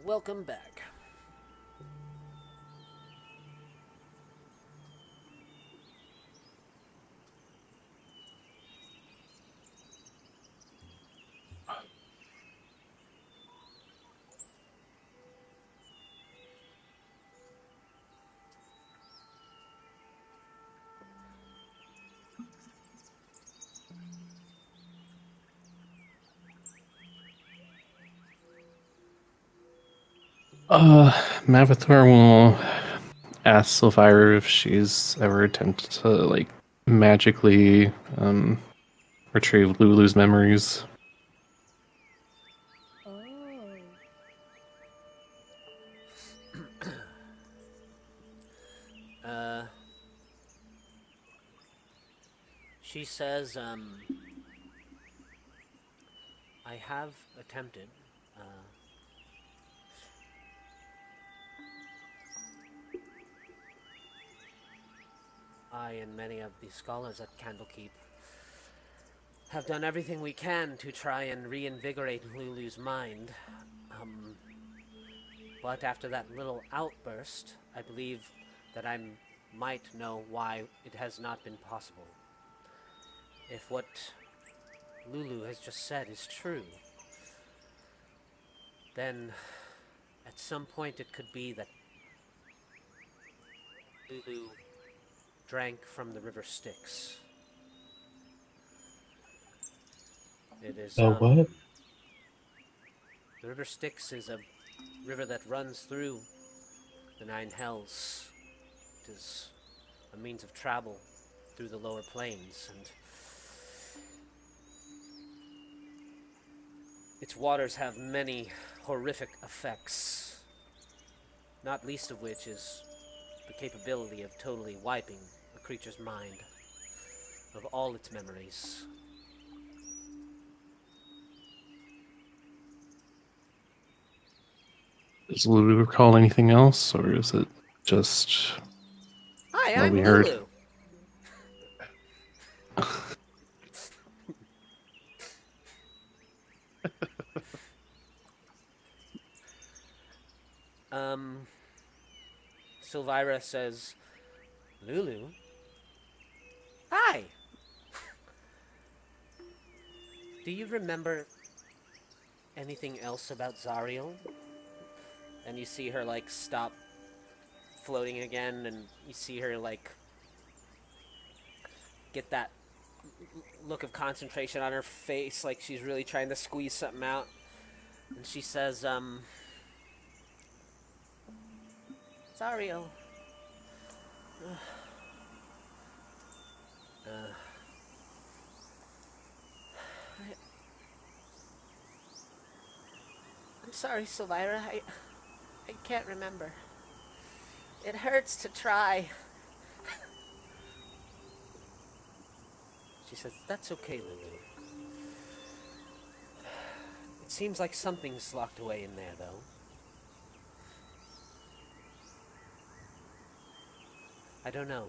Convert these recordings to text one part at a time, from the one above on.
Welcome back. Mavathor will ask Sylvira if she's ever attempted to magically retrieve Lulu's memories. Oh. Uh, she says, I have attempted. Uh, I and many of the scholars at Candlekeep have done everything we can to try and reinvigorate Lulu's mind. Um, but after that little outburst, I believe that I might know why it has not been possible. If what Lulu has just said is true, then at some point it could be that Lulu drank from the river Styx. It is, The what? the river Styx is a river that runs through the Nine Hells. It is a means of travel through the lower plains, and its waters have many horrific effects, not least of which is the capability of totally wiping a creature's mind of all its memories. Does Lulu recall anything else, or is it just Hi, what I'm we heard? Lulu. Um, Sylvira says, Lulu? Hi! Do you remember anything else about Zariel? And you see her, like, stop floating again, and you see her, like, get that look of concentration on her face, like she's really trying to squeeze something out. And she says, Zariel. Uh, I'm sorry, Sylvira. I can't remember. It hurts to try. She says, That's okay, Lulu. It seems like something's locked away in there, though. I don't know.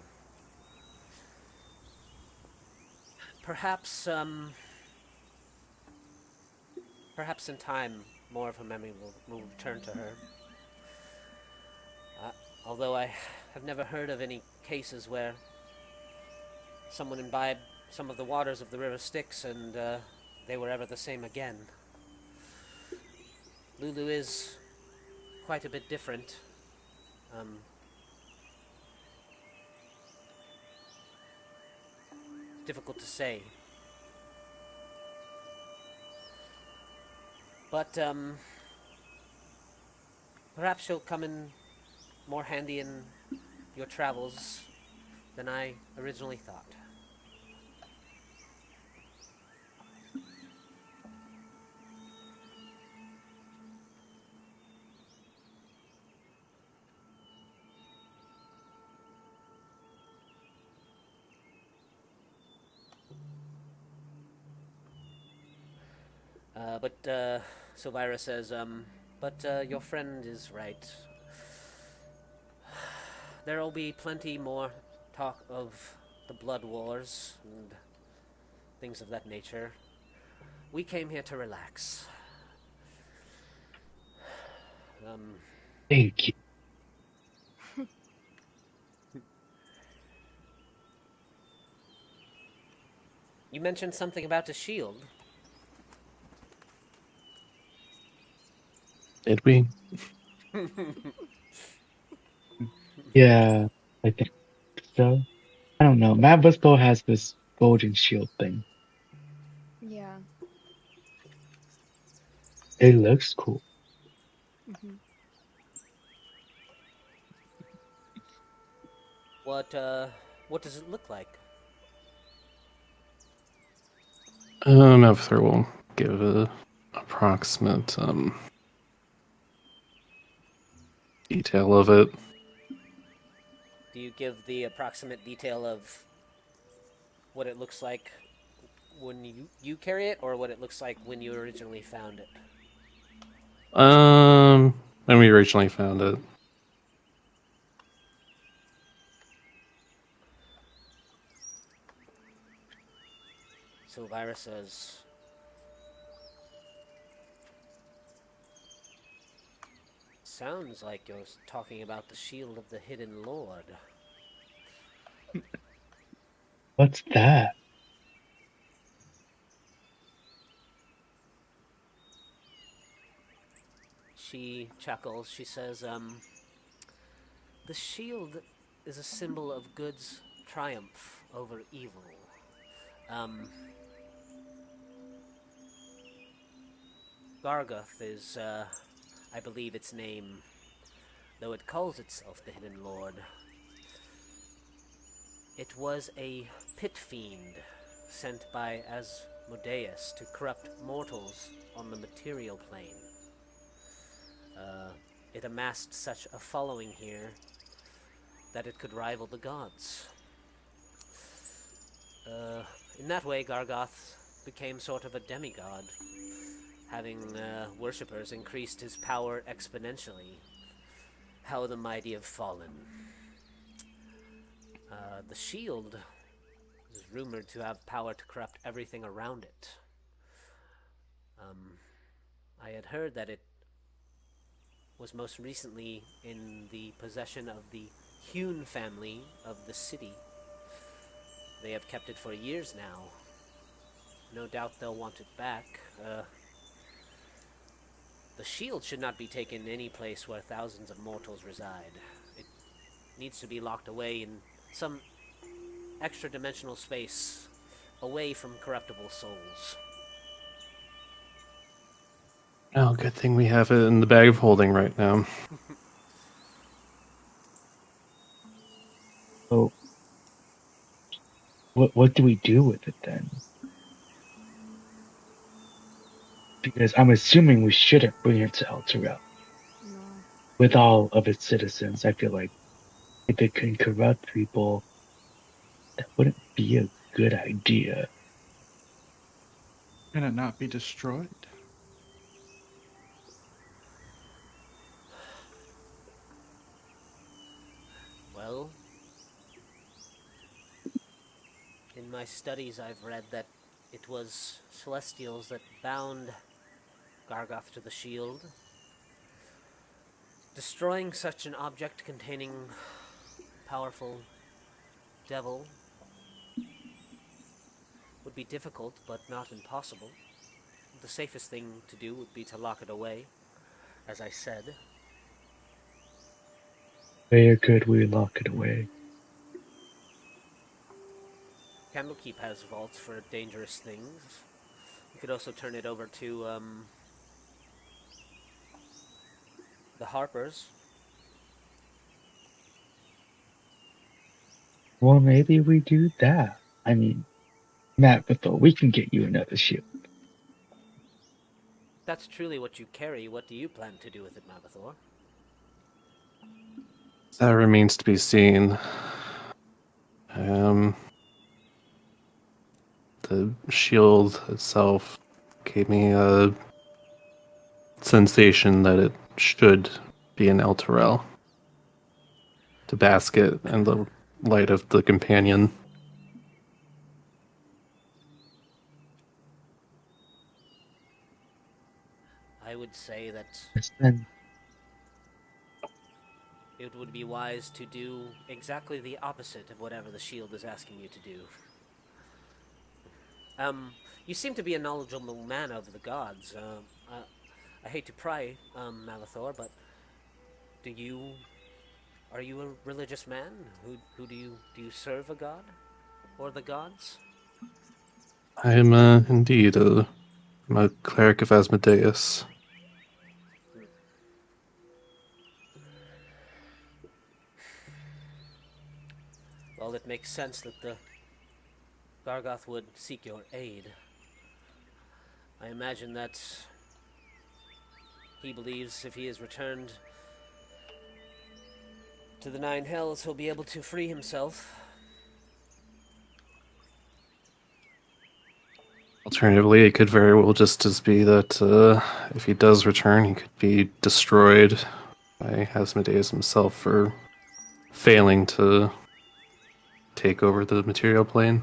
Perhaps, perhaps in time, more of her memory will return to her. Uh, although I have never heard of any cases where someone imbibed some of the waters of the river Styx and they were ever the same again. Lulu is quite a bit different. Um, Difficult to say. But perhaps she'll come in more handy in your travels than I originally thought. But Sylvira says, but your friend is right. There'll be plenty more talk of the blood wars and things of that nature. We came here to relax. Um, Thank you. you mentioned something about a shield. Did we? Yeah, I think so. I don't know. Mabusco has this golden shield thing. Yeah. It looks cool. Hmm. What does it look like? After we'll give a approximate detail of it. Do you give the approximate detail of what it looks like when you carry it, or what it looks like when you originally found it? When we originally found it. Silvira says, sounds like you're talking about the shield of the Hidden Lord. What's that? She chuckles. She says, the shield is a symbol of good's triumph over evil. Um, Gargoth is, I believe its name, though it calls itself the Hidden Lord. It was a pit fiend sent by Asmodeus to corrupt mortals on the material plane. It amassed such a following here that it could rival the gods. In that way, Gargoth became sort of a demigod, having worshippers increased his power exponentially. How the mighty have fallen. The shield is rumored to have power to corrupt everything around it. I had heard that it was most recently in the possession of the Hune family of the city. They have kept it for years now. No doubt they'll want it back. The shield should not be taken any place where thousands of mortals reside. It needs to be locked away in some extra-dimensional space, away from corruptible souls. Oh, good thing we have it in the bag of holding right now. So, what do we do with it then? Because I'm assuming we shouldn't bring it to El Terrell. No. With all of its citizens, I feel like if it can corrupt people, that wouldn't be a good idea. Can it not be destroyed? Well, in my studies I've read that it was Celestials that bound Gargoth to the shield. Destroying such an object containing powerful devil would be difficult, but not impossible. The safest thing to do would be to lock it away, as I said. Where could we lock it away? Candlekeep has vaults for dangerous things. You could also turn it over to the Harpers. Well, maybe we do that. I mean, Matt, but though we can get you another shield. If that's truly what you carry, what do you plan to do with it, Mabathor? That remains to be seen. Um, the shield itself gave me a sensation that it should be an El Terrell to bask it in the light of the companion. I would say that Yes, then it would be wise to do exactly the opposite of whatever the shield is asking you to do. You seem to be a knowledgeable man of the gods. I hate to pry, Malithor, but do you are you a religious man? Who do you serve a god or the gods? I am indeed I'm a cleric of Asmodeus. Well, it makes sense that the Gargoth would seek your aid. I imagine that he believes if he is returned to the Nine Hells, he'll be able to free himself. Alternatively, it could very well just as be that if he does return, he could be destroyed by Asmodeus himself for failing to take over the material plane.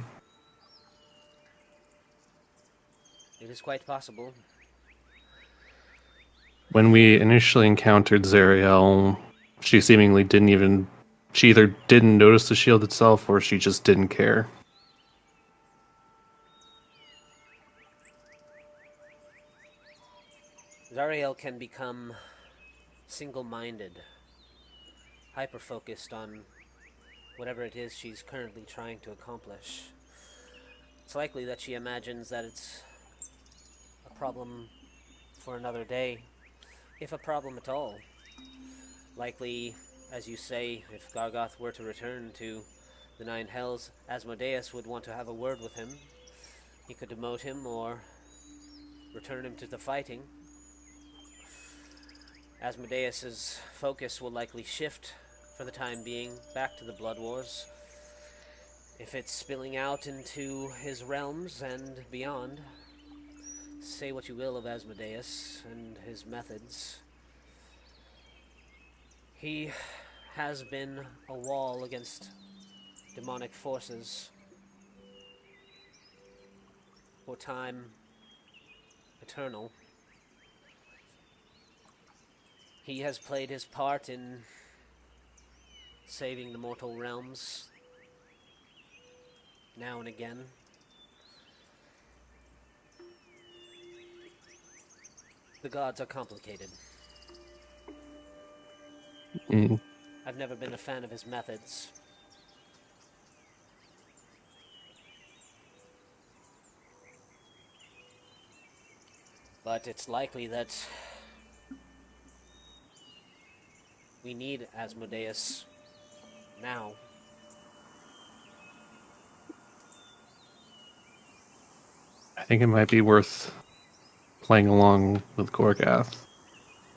It is quite possible. When we initially encountered Zariel, she seemingly she either didn't notice the shield itself or she just didn't care. Zariel can become single-minded, hyper-focused on whatever it is she's currently trying to accomplish. It's likely that she imagines that it's a problem for another day, if a problem at all. Likely, as you say, if Gargoth were to return to the Nine Hells, Asmodeus would want to have a word with him. He could demote him or return him to the fighting. Asmodeus's focus will likely shift for the time being back to the Blood Wars. If it's spilling out into his realms and beyond, say what you will of Asmodeus and his methods. He has been a wall against demonic forces for time eternal. He has played his part in saving the mortal realms now and again. The gods are complicated. Mm. I've never been a fan of his methods. But it's likely that we need Asmodeus now. I think it might be worth playing along with Gorgath.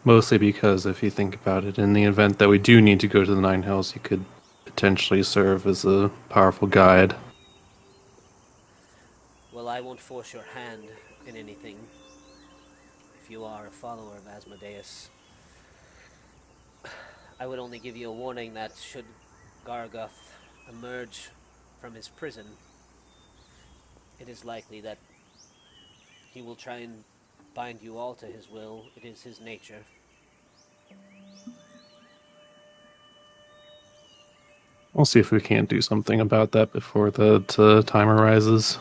Mostly because if you think about it, in the event that we do need to go to the Nine Hells, he could potentially serve as a powerful guide. Well, I won't force your hand in anything if you are a follower of Asmodeus. I would only give you a warning that should Gargoth emerge from his prison, it is likely that he will try and bind you all to his will. It is his nature. We'll see if we can't do something about that before the time arises.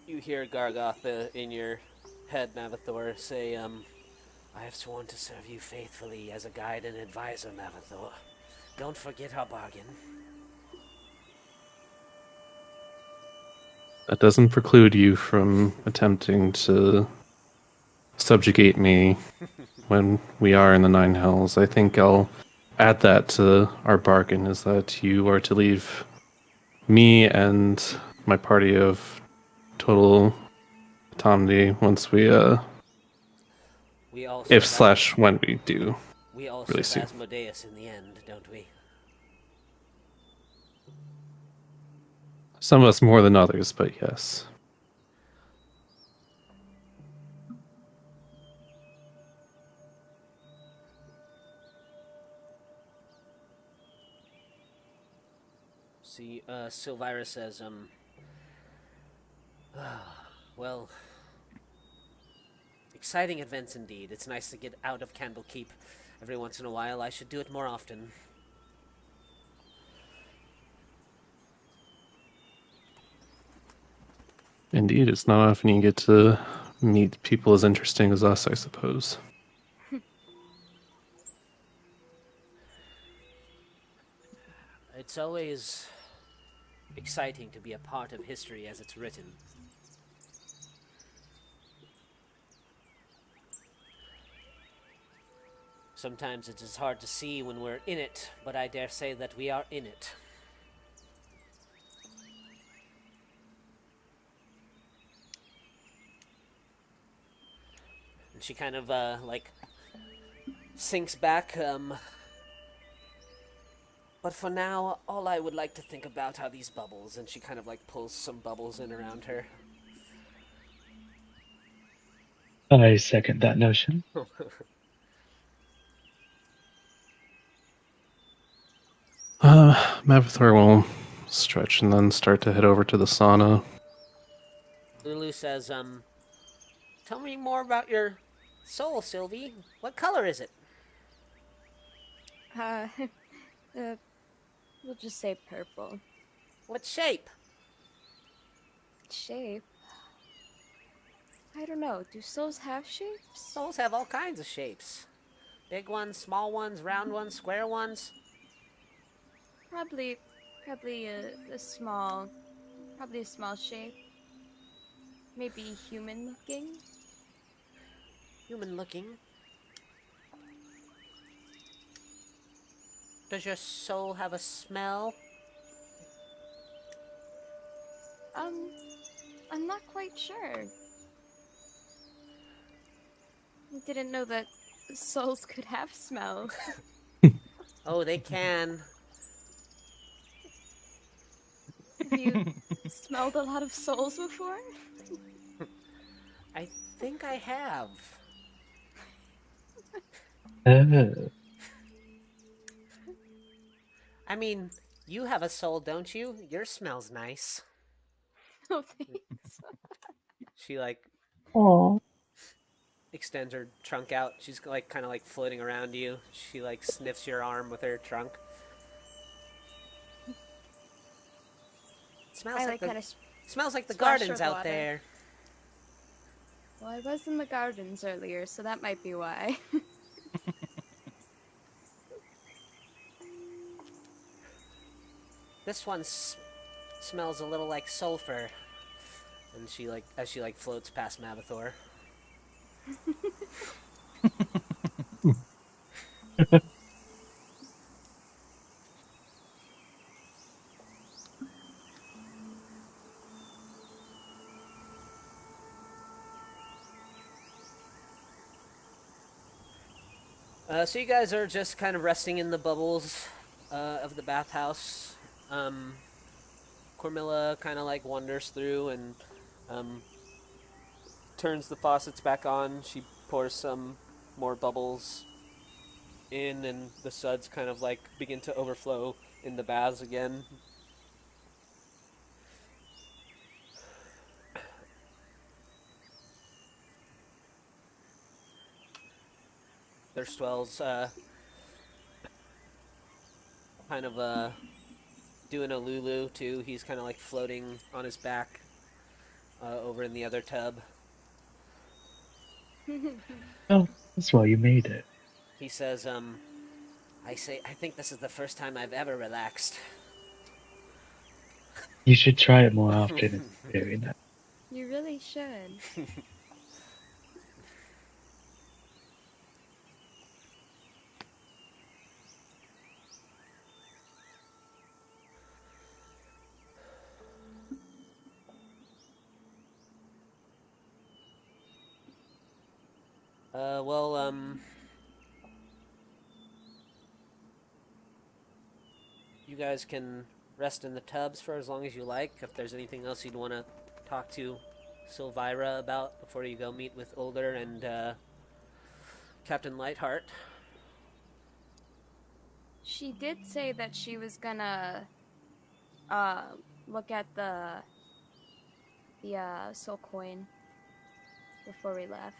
You hear Gargoth in your head, Mavathor, say, I have sworn to serve you faithfully as a guide and advisor, Mavathor. Don't forget our bargain. That doesn't preclude you from attempting to subjugate me when we are in the Nine Hells. I think I'll add that to our bargain, is that you are to leave me and my party of total autonomy once we We all if serve / when we do we all really serve soon. Asmodeus in the end, don't we? Some of us more than others, but yes. See, Silvira says, well, Exciting events indeed. It's nice to get out of Candlekeep every once in a while. I should do it more often. Indeed, it's not often you get to meet people as interesting as us, I suppose. It's always exciting to be a part of history as it's written. Sometimes it is hard to see when we're in it, but I dare say that we are in it. And she kind of, sinks back, But for now, all I would like to think about are these bubbles, and she kind of, pulls some bubbles in around her. I second that notion. Mavathor will stretch and then start to head over to the sauna. LuLu says, tell me more about your soul, Sylvie. What color is it? Uh, we'll just say purple. What shape? Shape? I don't know. Do souls have shapes? Souls have all kinds of shapes. Big ones, small ones, round ones, square ones. Probably a small, probably a small shape. Maybe human looking. Human looking. Does your soul have a smell? I'm not quite sure. I didn't know that souls could have smells. Oh, they can. Have you smelled a lot of souls before? I think I have. Oh, I mean, you have a soul, don't you? Yours smells nice. Oh, thanks. She, aw. extends her trunk out. She's, kind of, floating around you. She, sniffs your arm with her trunk. It smells I like smells like the splash her gardens with out water. there. Well, I was in the gardens earlier, so that might be why. This one smells a little like sulfur. And she, as she, floats past Mavathor. So you guys are just kind of resting in the bubbles of the bathhouse. Cormilla kind of wanders through and um, turns the faucets back on. She pours some more bubbles in, and the suds kind of begin to overflow in the baths again. Thirstwell's kind of doing a LuLu too. He's kind of floating on his back over in the other tub. Oh, that's why you made it. He says, I think this is the first time I've ever relaxed. You should try it more often. It's very nice. You really should. Well, you guys can rest in the tubs for as long as you like. If there's anything else you'd want to talk to Sylvira about before you go meet with Older and Captain Lightheart. She did say that she was gonna look at the soul coin before we left.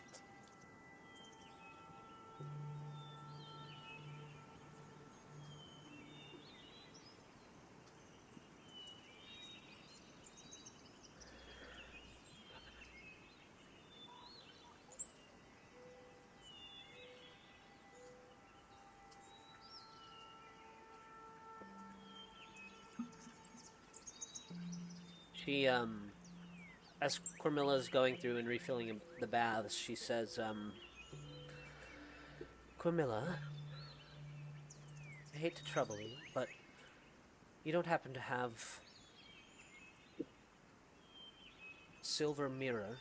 She, as Cormilla's going through and refilling the baths, she says, Cormilla, I hate to trouble you, but you don't happen to have silver mirror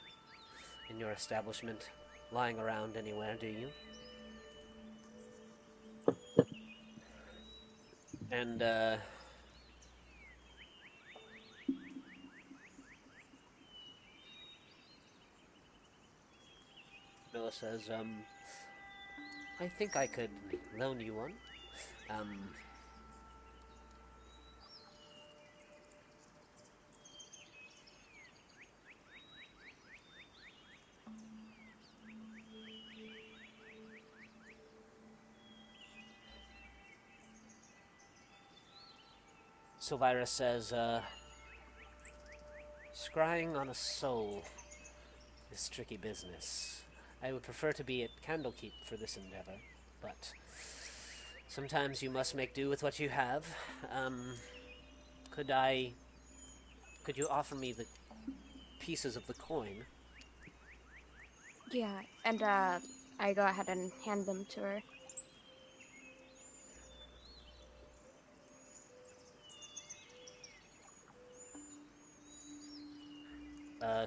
in your establishment lying around anywhere, do you? And, Milla says, I think I could loan you one. Silvira says, scrying on a soul is tricky business. I would prefer to be at Candlekeep for this endeavor, but sometimes you must make do with what you have. Could you offer me the pieces of the coin? Yeah, and I go ahead and hand them to her.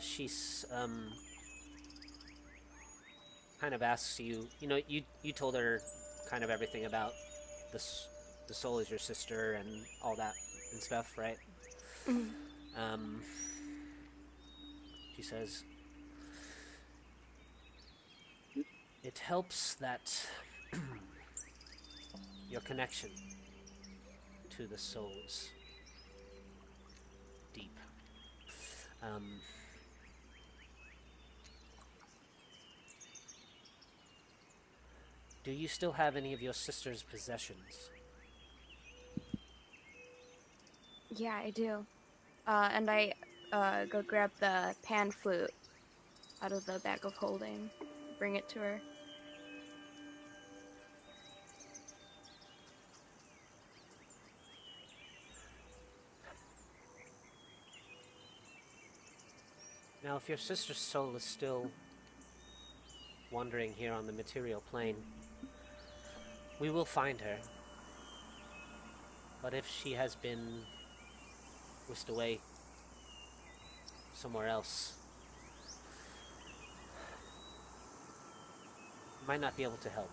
She's kind of asks you. You told her kind of everything about the soul is your sister and all that and stuff, right? Mhm. She says, it helps that your connection to the souls deep. Do you still have any of your sister's possessions? Yeah, I do. And I go grab the pan flute out of the bag of holding, bring it to her. Now, if your sister's soul is still wandering here on the material plane, we will find her. But if she has been whisked away somewhere else, might not be able to help.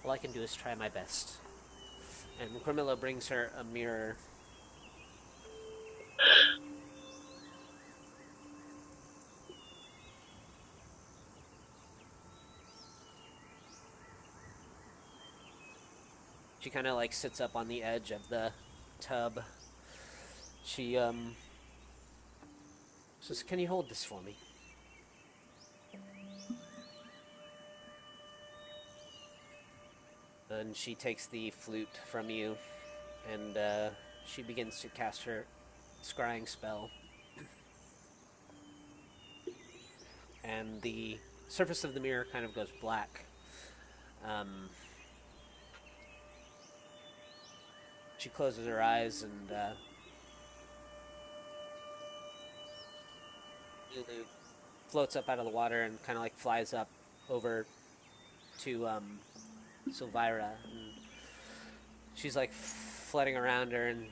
All I can do is try my best. And Grimilla brings her a mirror. She kind of like sits up on the edge of the tub. She says, "Can you hold this for me?" And she takes the flute from you, and she begins to cast her scrying spell. And the surface of the mirror kind of goes black. She closes her eyes, and LuLu floats up out of the water and kind of like flies up over to Silvira, and she's like flitting around her, and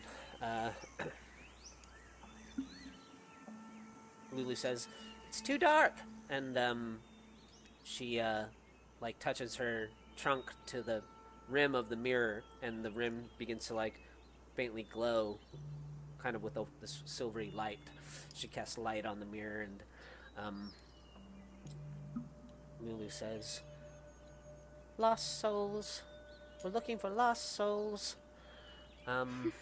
LuLu says, "It's too dark," and she like touches her trunk to the rim of the mirror, and the rim begins to like faintly glow, kind of with this silvery light. She casts light on the mirror, and LuLu says, "Lost souls. We're looking for lost souls." And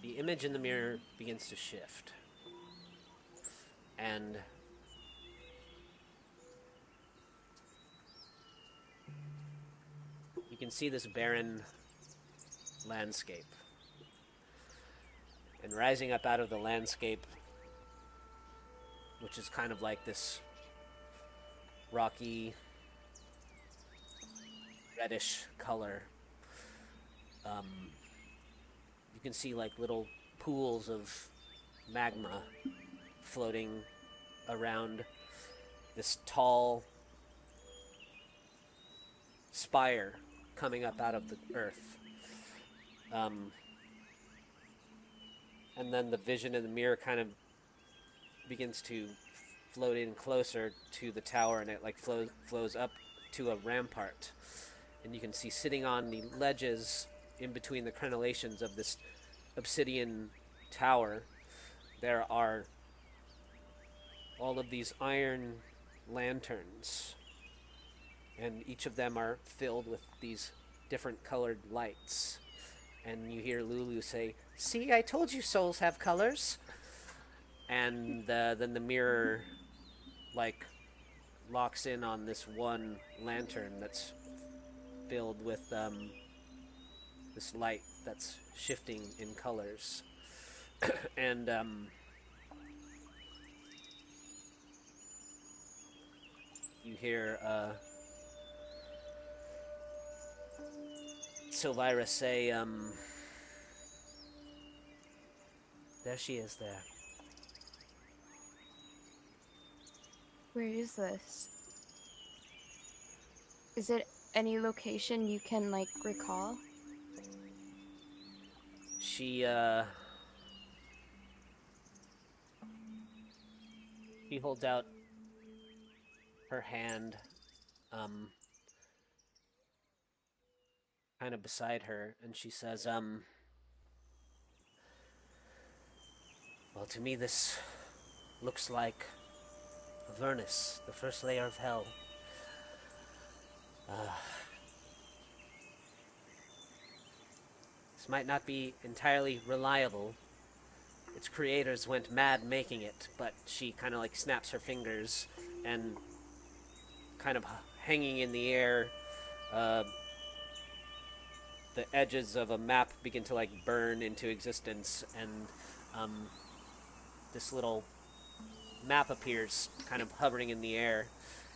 the image in the mirror begins to shift. And you can see this barren landscape. And rising up out of the landscape, which is kind of like this rocky, reddish color, you can see like little pools of magma floating around this tall spire coming up out of the earth. And then the vision in the mirror kind of begins to float in closer to the tower, and it like flows up to a rampart. And you can see sitting on the ledges in between the crenellations of this obsidian tower, there are all of these iron lanterns, and each of them are filled with these different colored lights. And you hear LuLu say, "See, I told you souls have colors." And then the mirror, like, locks in on this one lantern that's filled with this light that's shifting in colors. And you hear Silvira say, there she is there. Where is this? Is it any location you can, like, recall? She holds out her hand, kind of beside her, and she says, well, to me this looks like Avernus, the first layer of hell. This might not be entirely reliable. Its creators went mad making it, but she kind of like snaps her fingers, and kind of hanging in the air, the edges of a map begin to like burn into existence, and this little map appears kind of hovering in the air,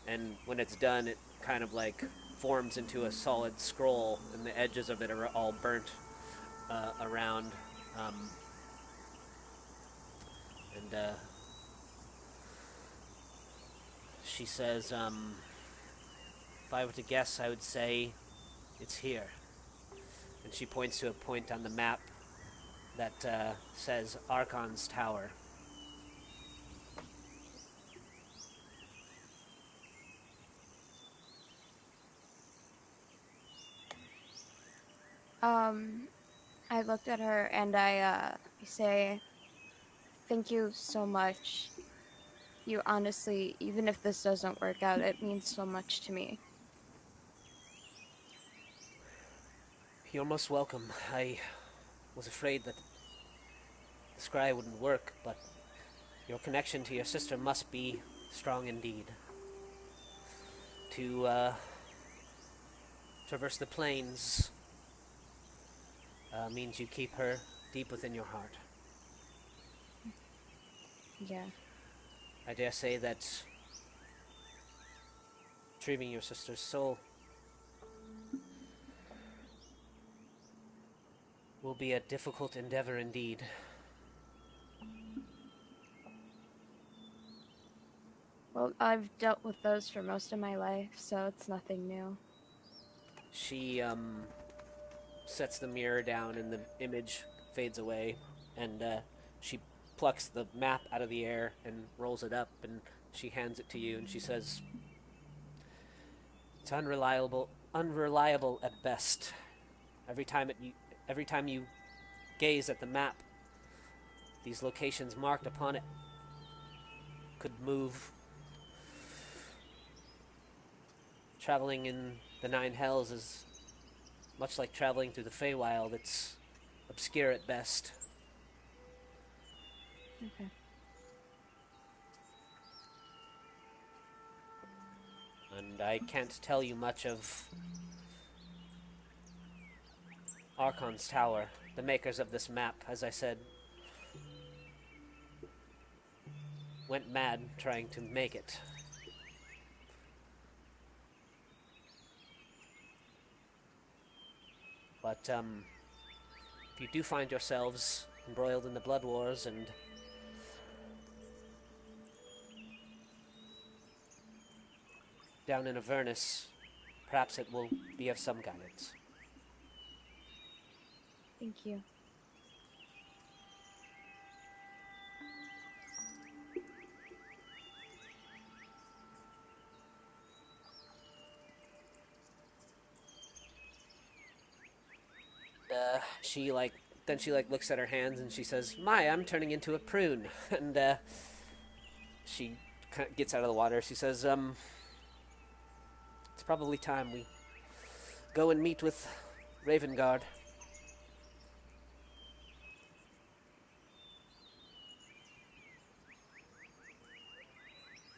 and when it's done it kind of like forms into a solid scroll, and the edges of it are all burnt around, and she says, if I were to guess, I would say it's here. And she points to a point on the map that says Archon's Tower. I looked at her and I say, thank you so much. You honestly, even if this doesn't work out, it means so much to me. You're most welcome. I was afraid that the scry wouldn't work, but your connection to your sister must be strong indeed. To traverse the plains means you keep her deep within your heart. Yeah. I dare say that retrieving your sister's soul will be a difficult endeavor indeed. Well, I've dealt with those for most of my life, so it's nothing new. She sets the mirror down and the image fades away, and she plucks the map out of the air and rolls it up, and she hands it to you, and she says, it's unreliable at best. Every time you gaze at the map, these locations marked upon it could move. Traveling in the Nine Hells is much like traveling through the Feywild. It's obscure at best. Okay. And I can't tell you much of Archon's Tower, the makers of this map, as I said, went mad trying to make it. But, if you do find yourselves embroiled in the Blood Wars and down in Avernus, perhaps it will be of some guidance. Thank you. Then she looks at her hands and she says, "My, I'm turning into a prune." And she gets out of the water. She says, "It's probably time we go and meet with Ravengard."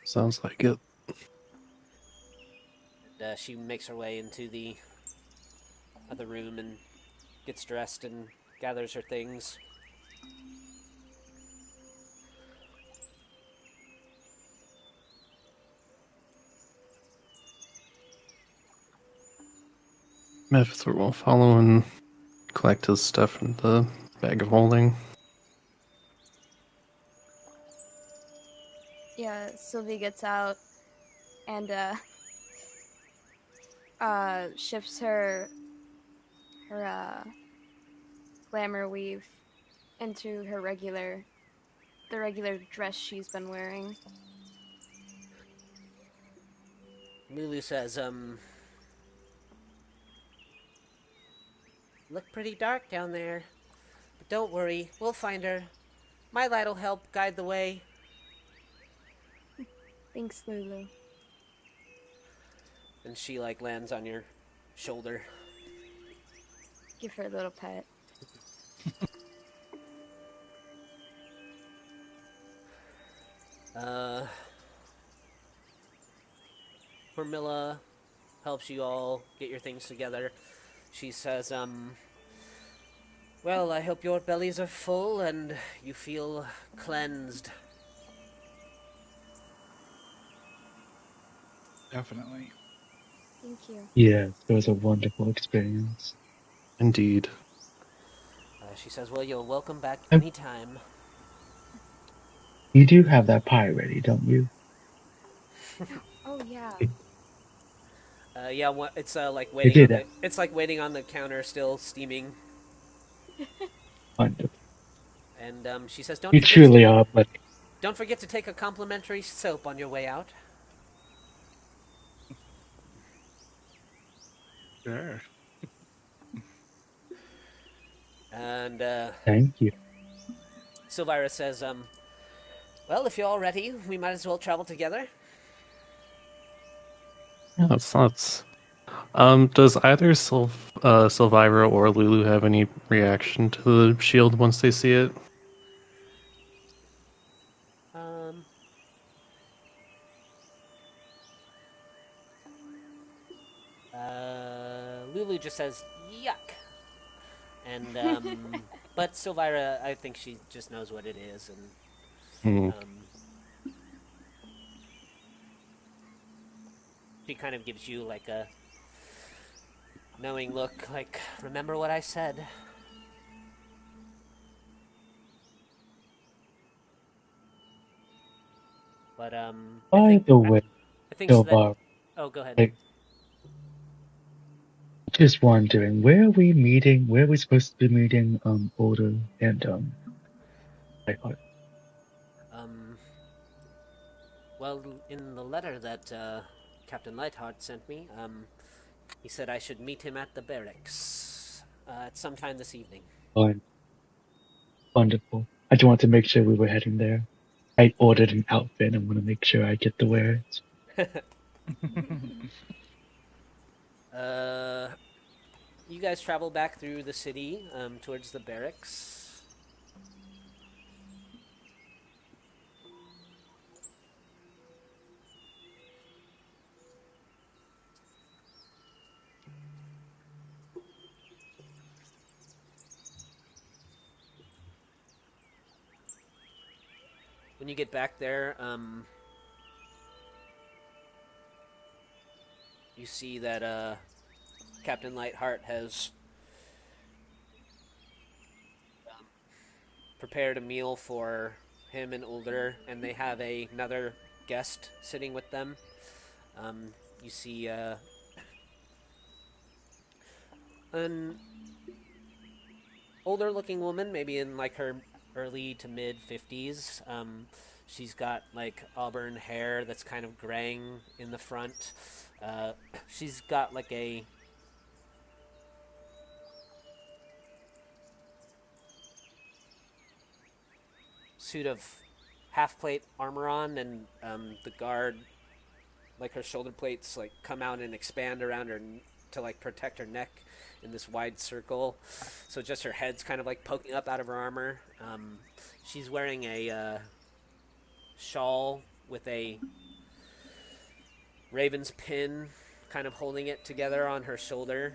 Sounds like it. And she makes her way into the other room and gets dressed and gathers her things. Mephitor will follow and collect his stuff in the bag of holding. Yeah, Sylvie gets out and shifts her glamour weave into the regular dress she's been wearing. LuLu says, "Look pretty dark down there. But don't worry, we'll find her. My light'll help guide the way." Thanks, Lulu. And she lands on your shoulder. Give her a little pet. Hormilla helps you all get your things together. She says, "Well, I hope your bellies are full and you feel cleansed." Definitely. Thank you. Yeah, it was a wonderful experience. Indeed. She says, "Well, you're welcome back Um, anytime." You do have that pie ready, don't you? Oh yeah. Yeah, it's I waiting on did the. that. It's waiting on the counter, still steaming. Wonderful. And she says, You truly are, but don't forget to take a complimentary soap on your way out." Sure. And thank you. Silvira says, "Well, if you're all ready, we might as well travel together." Yeah, that's. Does either Sylvira or Lulu have any reaction to the shield once they see it? Um, Lulu just says, "Yuck." And, but Silvira, I think she just knows what it is, and, Hmm. she kind of gives you, a knowing look, "Remember what I said." But, By the way, I think that, Silvar, oh, go ahead. like, just wondering, where are we meeting? Where are we supposed to be meeting? Older and Lightheart. Um, well, in the letter that, Captain Lightheart sent me, he said I should meet him at the barracks, at some time this evening. Fine, wonderful. I just wanted to make sure we were heading there. I ordered an outfit. I want to make sure I get to wear it. You guys travel back through the city, towards the barracks. when you get back there, you see that Captain Lightheart has prepared a meal for him and Ulder, and they have another guest sitting with them. You see an older-looking woman, maybe in like her early to mid 50s. She's got like auburn hair that's kind of graying in the front. She's got like a suit of half-plate armor on, and the guard, like her shoulder plates, like come out and expand around her to like protect her neck in this wide circle. So just her head's kind of like poking up out of her armor. She's wearing a shawl with a raven's pin kind of holding it together on her shoulder.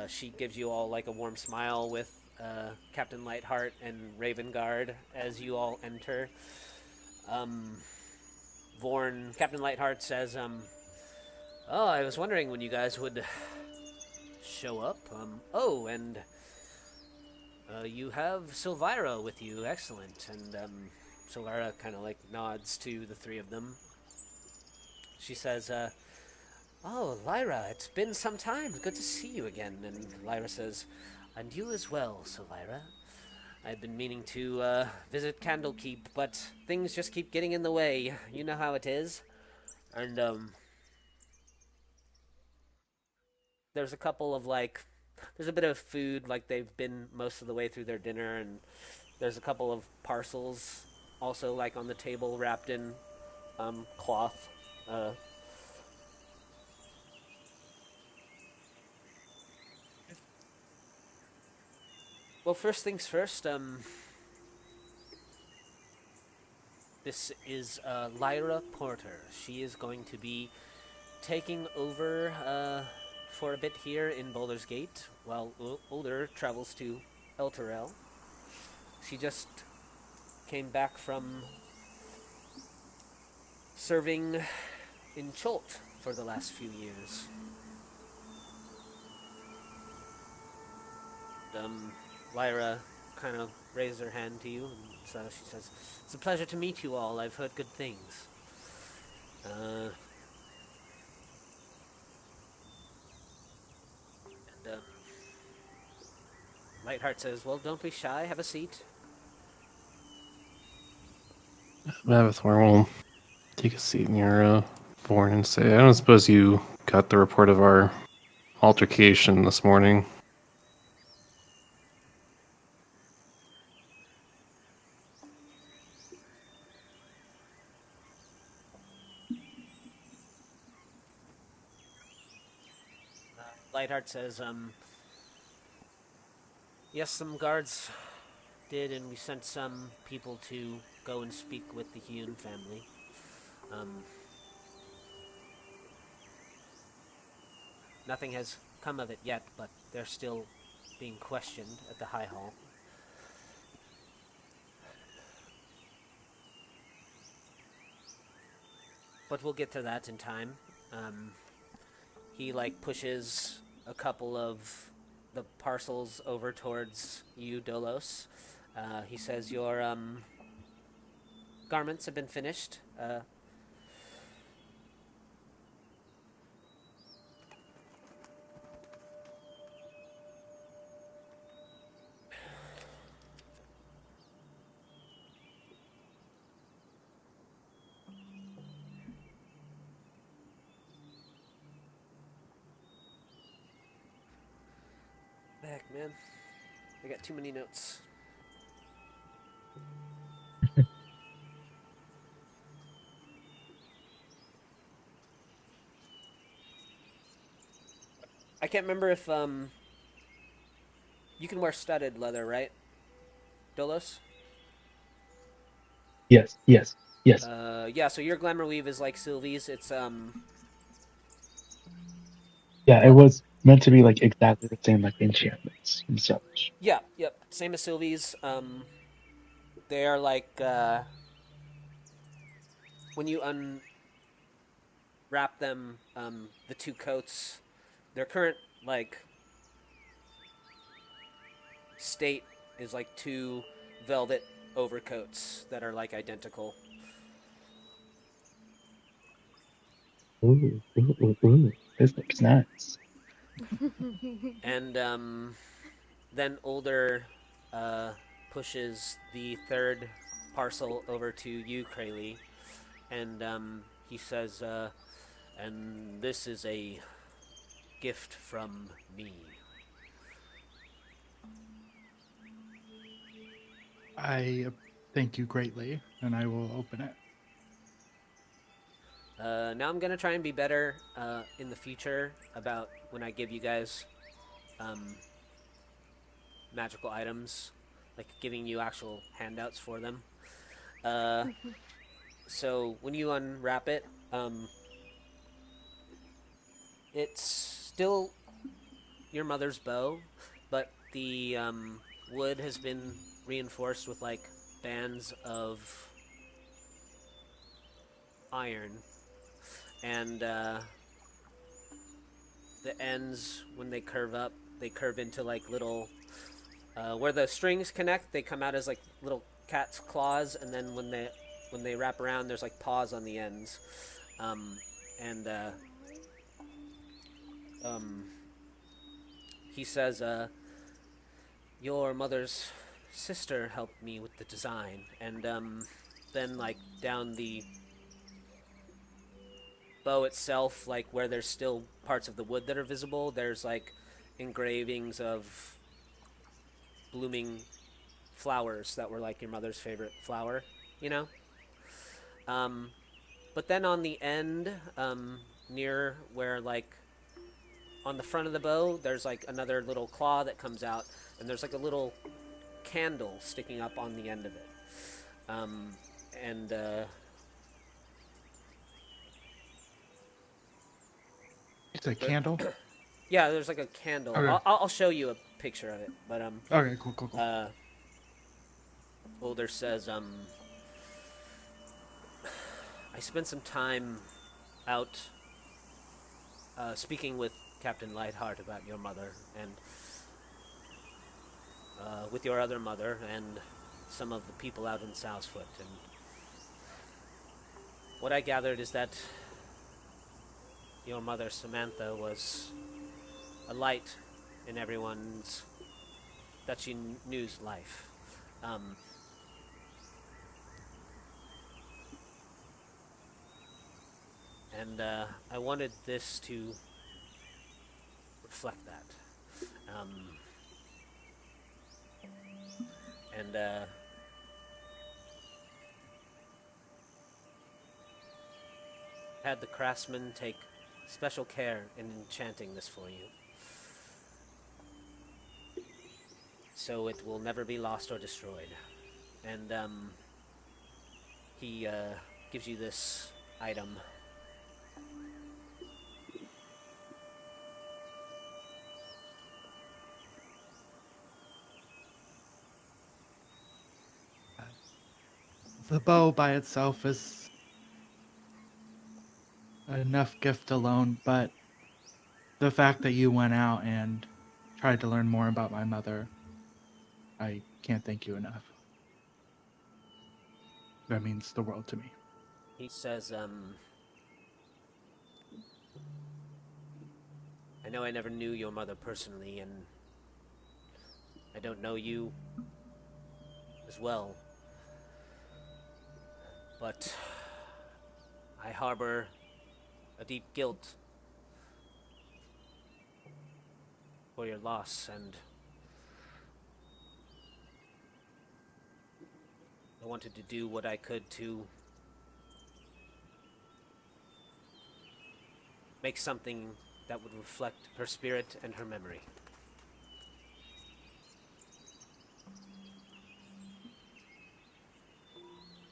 She gives you all like a warm smile with Captain Lightheart and Raven Guard as you all enter. Captain Lightheart says, "Oh, I was wondering when you guys would show up. And you have Silvira with you. Excellent." And Silvira kind of like nods to the three of them. She says, "Oh, Lyra, it's been some time. Good to see you again." And Lyra says, "And you as well, Silvira. I've been meaning to visit Candlekeep, but things just keep getting in the way. You know how it is." And there's a couple of there's a bit of food, like they've been most of the way through their dinner, and there's a couple of parcels also like on the table wrapped in cloth. Well, first things first, this is Lyra Porter. She is going to be taking over for a bit here in Boulder's Gate while Ulder travels to Elturel. She just came back from serving in Cholt for the last few years. Lyra kind of raises her hand to you, and so she says, "It's a pleasure to meet you all. I've heard good things." And Lightheart says, "Well, don't be shy. Have a seat." Mavithor will take a seat near Vorn and say, "I don't suppose you got the report of our altercation this morning." Lightheart says, "Yes, some guards did, and we sent some people to go and speak with the Hyun family. Nothing has come of it yet, but they're still being questioned at the High Hall." But we'll get to that in time. He pushes a couple of the parcels over towards you, Dolos. He says, "Your garments have been finished. Back, man. I got too many notes." I can't remember if you can wear studded leather, right, Dolos? Yes, yes, yes. Yeah. So your glamour weave is like Sylvie's. It's Yeah, it was meant to be like exactly the same like enchantments and such. Yeah, yep, same as Sylvie's. They are like when you unwrap them, the two coats, their current like state is like two velvet overcoats that are like identical. Ooh, ooh, ooh, ooh. This looks nice. And then Older pushes the third parcel over to you, Krayley, and he says, and this is a gift from me. I thank you greatly, and I will open it. Now I'm gonna try and be better in the future about when I give you guys magical items, like giving you actual handouts for them. Uh, so when you unwrap it, it's still your mother's bow, but the wood has been reinforced with like bands of iron, and the ends, when they curve up, they curve into like little where the strings connect, they come out as like little cat's claws, and then when they wrap around, there's like paws on the ends. And he says, your mother's sister helped me with the design, and then like down the bow itself, like where there's still parts of the wood that are visible, there's like engravings of blooming flowers that were like your mother's favorite flower, you know? Um, but then on the end, near where like on the front of the bow, there's like another little claw that comes out, and there's like a little candle sticking up on the end of it. And It's a candle. yeah, there's like a candle. Okay. I'll show you a picture of it, but Okay, cool. Older says, I spent some time out speaking with Captain Lightheart about your mother, and with your other mother, and some of the people out in Southfoot. And what I gathered is that your mother, Samantha, was a light in everyone's that she knew's life. And I wanted this to reflect that. And had the craftsman take special care in enchanting this for you, so it will never be lost or destroyed. And he gives you this item. The bow by itself is enough gift alone, but the fact that you went out and tried to learn more about my mother, I can't thank you enough. That means the world to me. He says, I know I never knew your mother personally, and I don't know you as well, but I harbor a deep guilt for your loss, and I wanted to do what I could to make something that would reflect her spirit and her memory.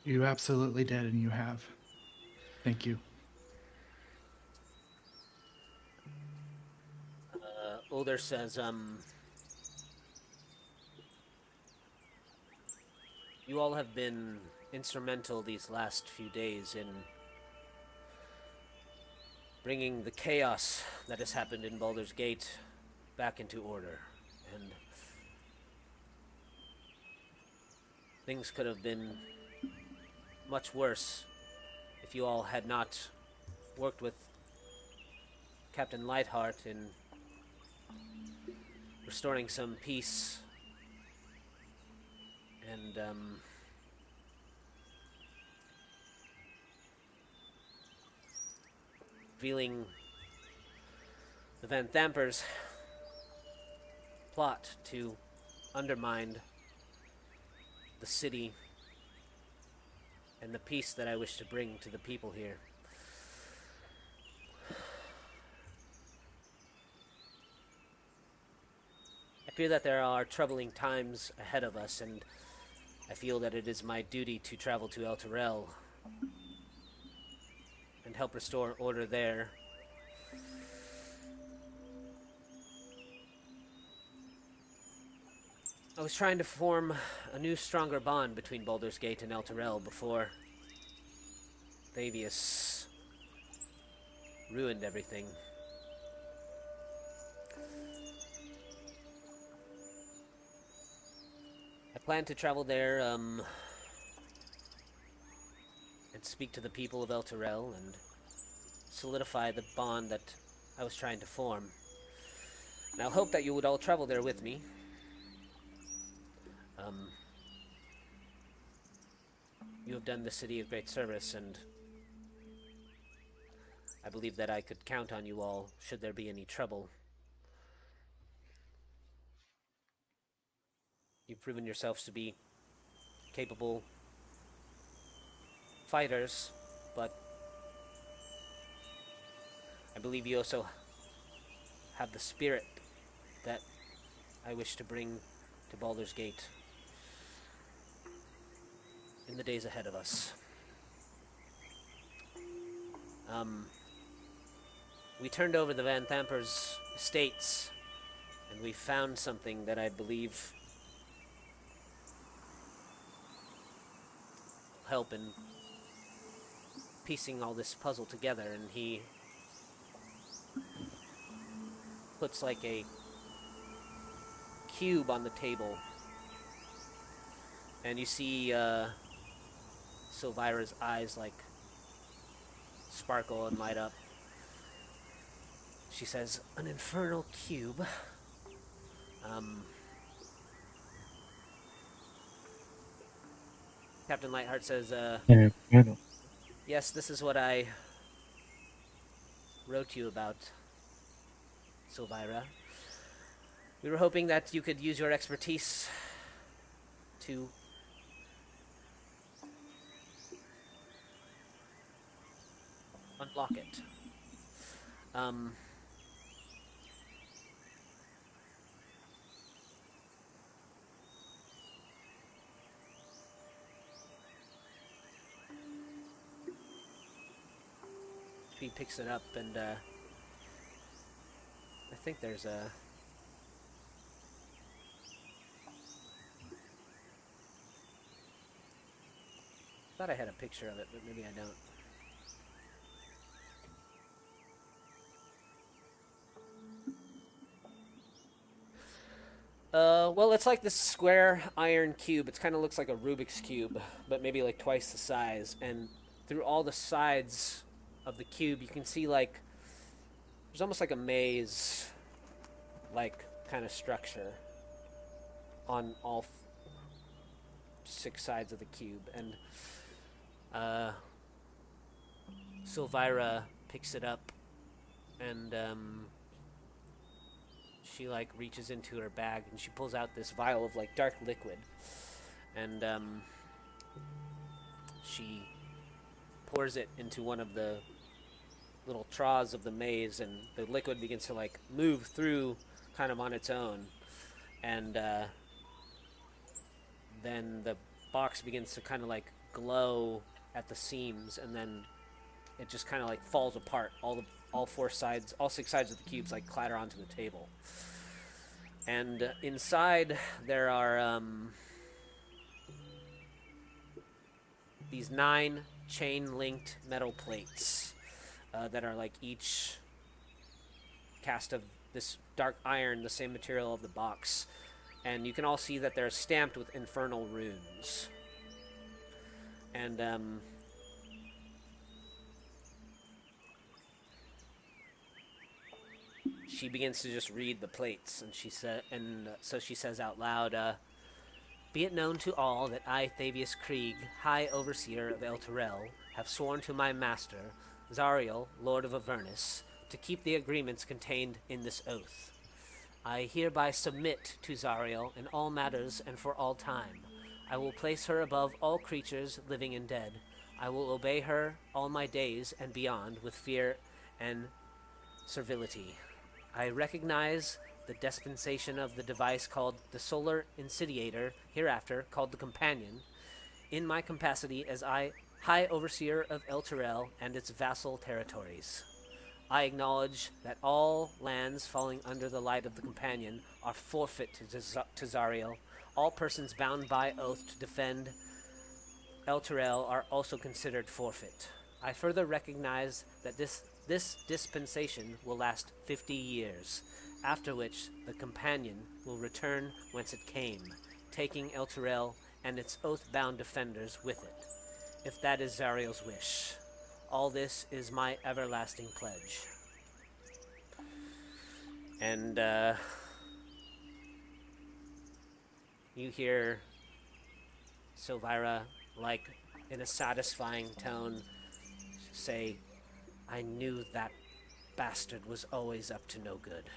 You absolutely did, and you have. Thank you. Older says, You all have been instrumental these last few days in bringing the chaos that has happened in Baldur's Gate back into order. And things could have been much worse if you all had not worked with Captain Lightheart in restoring some peace and revealing the Van Thampers' plot to undermine the city and the peace that I wish to bring to the people here. I fear that there are troubling times ahead of us, and I feel that it is my duty to travel to El Terrell and help restore order there. I was trying to form a new, stronger bond between Baldur's Gate and El Terrell before Thavius ruined everything. I plan to travel there, and speak to the people of El Terrell and solidify the bond that I was trying to form. And I'll hope that you would all travel there with me. You have done the city a great service, and I believe that I could count on you all should there be any trouble. You've proven yourselves to be capable fighters, but I believe you also have the spirit that I wish to bring to Baldur's Gate in the days ahead of us. We turned over the Van Thampers' estates, and we found something that I believe will help in piecing all this puzzle together. And he puts like a cube on the table, and you see Silvira's eyes like sparkle and light up. She says, "An infernal cube. Captain Lightheart says, yes, this is what I wrote you about, Silvira. We were hoping that you could use your expertise to unlock it. He picks it up, and I think there's a... thought I had a picture of it, but maybe I don't. Well, it's like this square iron cube. It kind of looks like a Rubik's Cube, but maybe like twice the size. And through all the sides of the cube, you can see like there's almost like a maze, like kind of structure on all 6 sides of the cube. And Silvira picks it up, and she like reaches into her bag and she pulls out this vial of like dark liquid, and she pours it into one of the little troughs of the maze, and the liquid begins to like move through kind of on its own, and then the box begins to kind of like glow at the seams, and then it just kind of like falls apart. All 4 sides, all 6 sides of the cubes like clatter onto the table, and inside there are these 9 chain-linked metal plates that are like each cast of this dark iron, the same material of the box. And you can all see that they're stamped with infernal runes. And she begins to just read the plates, and so she says out loud, "Be it known to all that I, Thavius Kreeg, High Overseer of El Terrell, have sworn to my master, Zariel, Lord of Avernus, to keep the agreements contained in this oath. I hereby submit to Zariel in all matters and for all time. I will place her above all creatures, living and dead. I will obey her all my days and beyond with fear and servility. I recognize the dispensation of the device called the Solar Insidiator, hereafter called the Companion, in my capacity as High Overseer of El Terrell and its vassal territories. I acknowledge that all lands falling under the light of the Companion are forfeit to Zariel. All persons bound by oath to defend El Terrell are also considered forfeit. I further recognize that this dispensation will last 50 years, after which the Companion will return whence it came, taking El Terrell and its oath-bound defenders with it, if that is Zariel's wish. All this is my everlasting pledge." And you hear Silvira, like in a satisfying tone, say, "I knew that bastard was always up to no good."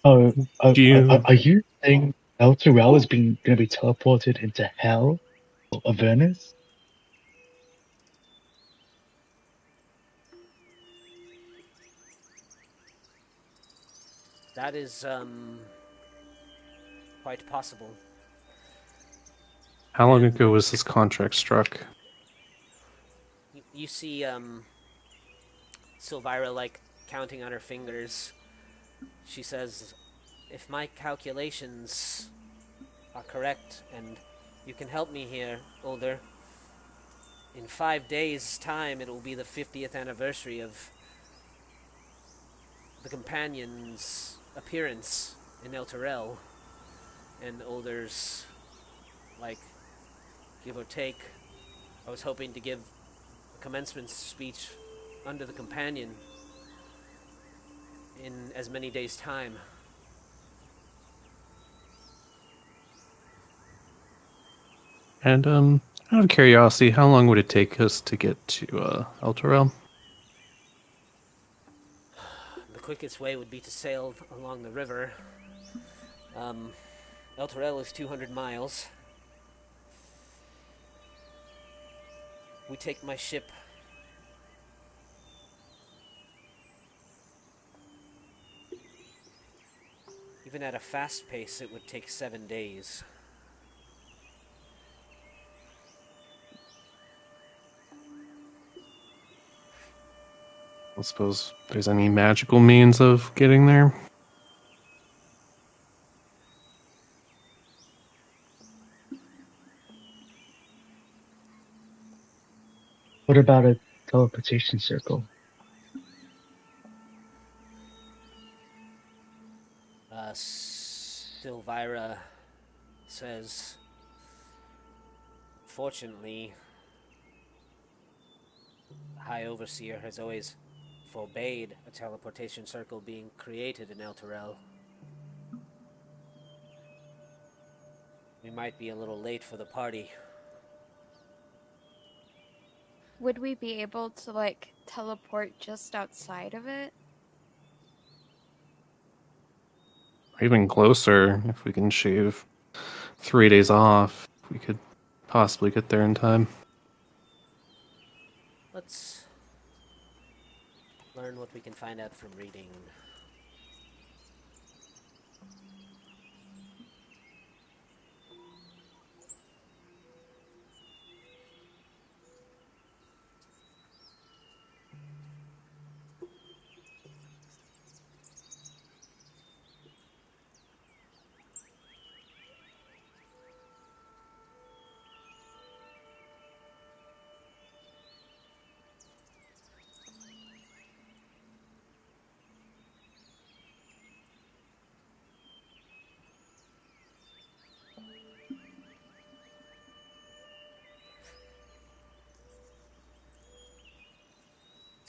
Oh, Do you are you saying El Terrell is going to be teleported into hell or Avernus? That is quite possible. how long And ago was this contract struck? you see Silvira like counting on her fingers. She says, "If my calculations are correct and you can help me here, Older, in 5 days' time it will be the 50th anniversary of the Companion's appearance in El Terrell." And Older's like, give or take, "I was hoping to give a commencement speech under the Companion in as many days' time." And out of curiosity, how long would it take us to get to El Terrell? The quickest way would be to sail along the river. El Terrell is 200 miles. We take my ship. Even at a fast pace, it would take 7 days. I don't suppose there's any magical means of getting there. What about a teleportation circle? Silvira says, "Fortunately, High Overseer has always forbade a teleportation circle being created in El Terrell. We might be a little late for the party." Would we be able to like teleport just outside of it? Or even closer, if we can shave 3 days off, we could possibly get there in time. Let's learn what we can find out from reading.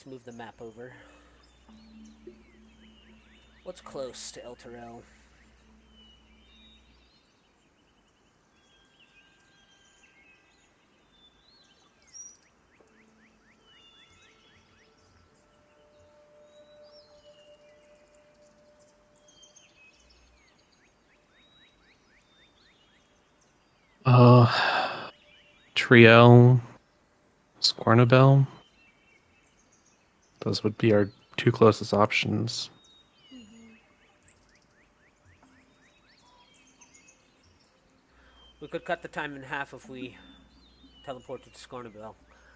to move the map over. What's close to El Terrell? Triel, Squarnabel. Those would be our two closest options. We could cut the time in half if we teleported to Scornabel.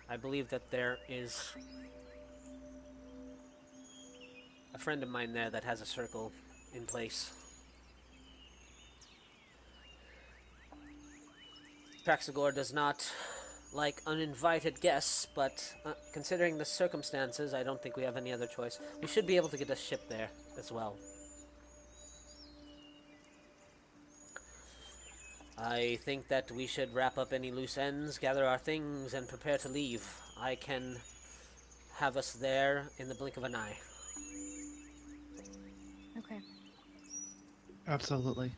I believe that there is a friend of mine there that has a circle in place. Praxagor does not like uninvited guests, but considering the circumstances, I don't think we have any other choice. We should be able to get a ship there as well. I think that we should wrap up any loose ends, gather our things, and prepare to leave. I can have us there in the blink of an eye. Okay. Absolutely.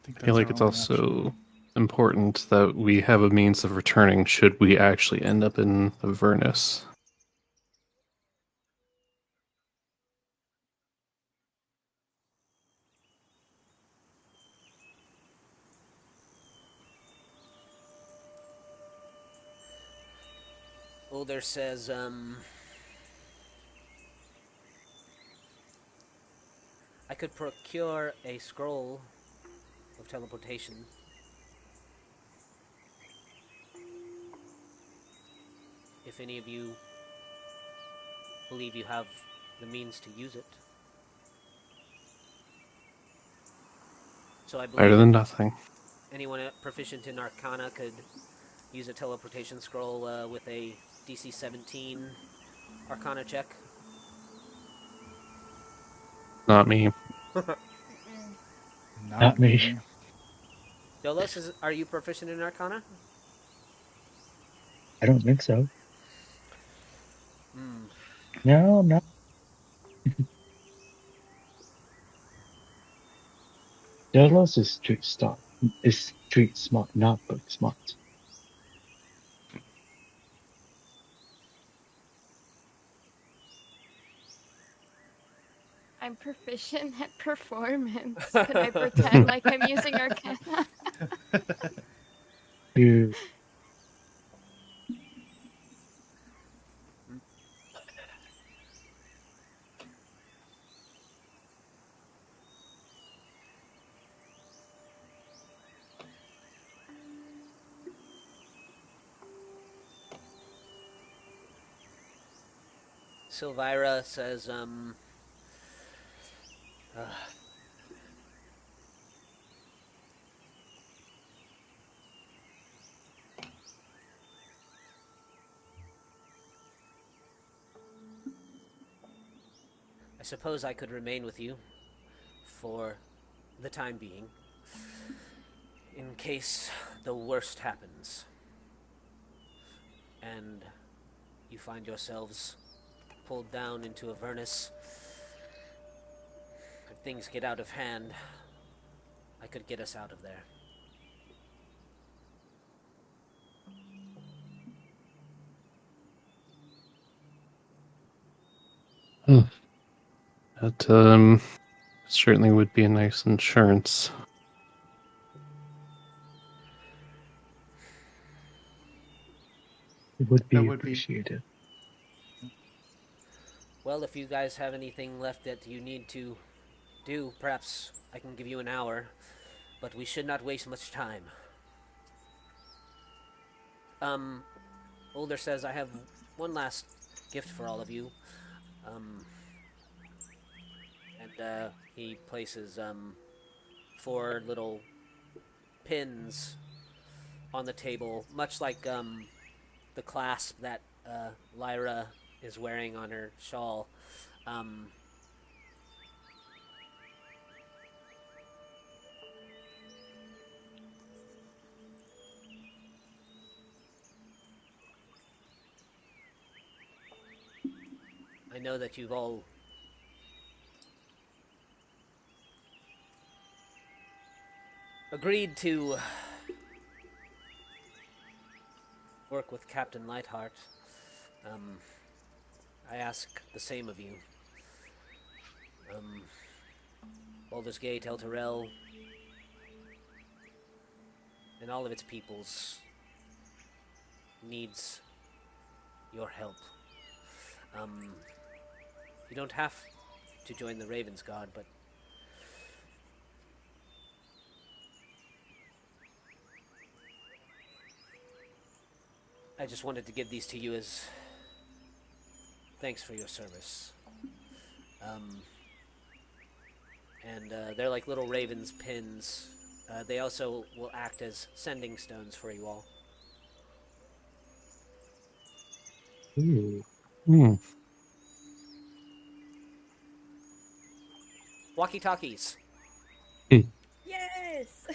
Think I feel that's like our it's only option. also important that we have a means of returning should we actually end up in Avernus. Older says, I could procure a scroll of teleportation. If any of you believe you have the means to use it. So I Better believe than that nothing. anyone proficient in Arcana could use a teleportation scroll with a DC 17 Arcana check. Not me. Not me. Dolos, are you proficient in Arcana? I don't think so. Hmm. No, I'm not. Delos is street smart, not book smart. I'm proficient at performance. Could I pretend like I'm using Arcana? You Silvira says, I suppose I could remain with you for the time being, in case the worst happens, and you find yourselves pulled down into Avernus. If things get out of hand, I could get us out of there. That certainly would be a nice insurance. it would be That would be appreciated. Well, if you guys have anything left that you need to do, perhaps I can give you an hour, but we should not waste much time. Older says, I have one last gift for all of you. And he places 4 little pins on the table, much like the clasp that Lyra is wearing on her shawl. I know that you've all agreed to work with Captain Lightheart. I ask the same of you. Baldur's Gate, El Terrell, and all of its peoples needs your help. You don't have to join the Raven's Guard, but I just wanted to give these to you as thanks for your service. They're like little raven's pins. They also will act as sending stones for you all. Ooh. Hmm. Walkie-talkies. Yes!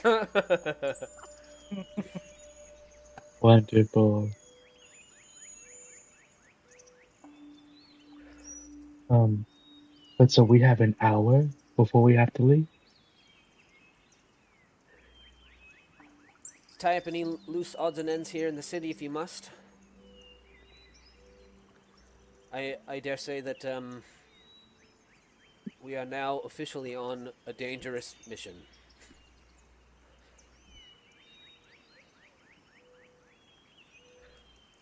Wonderful. But so we have an hour before we have to leave? Tie up any loose odds and ends here in the city if you must. I dare say that we are now officially on a dangerous mission.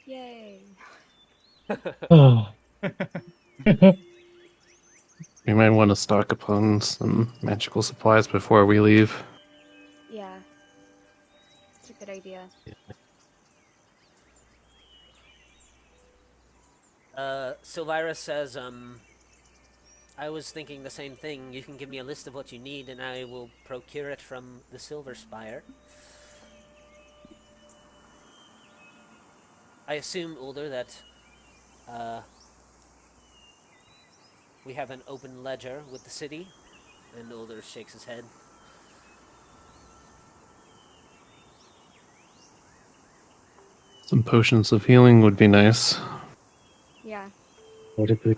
Yay. Oh. We might want to stock upon some magical supplies before we leave. Yeah. It's a good idea. Silvira says, I was thinking the same thing. You can give me a list of what you need and I will procure it from the Silver Spire. I assume, Ulder, that we have an open ledger with the city. And Ulder shakes his head. Some potions of healing would be nice. Yeah. What if we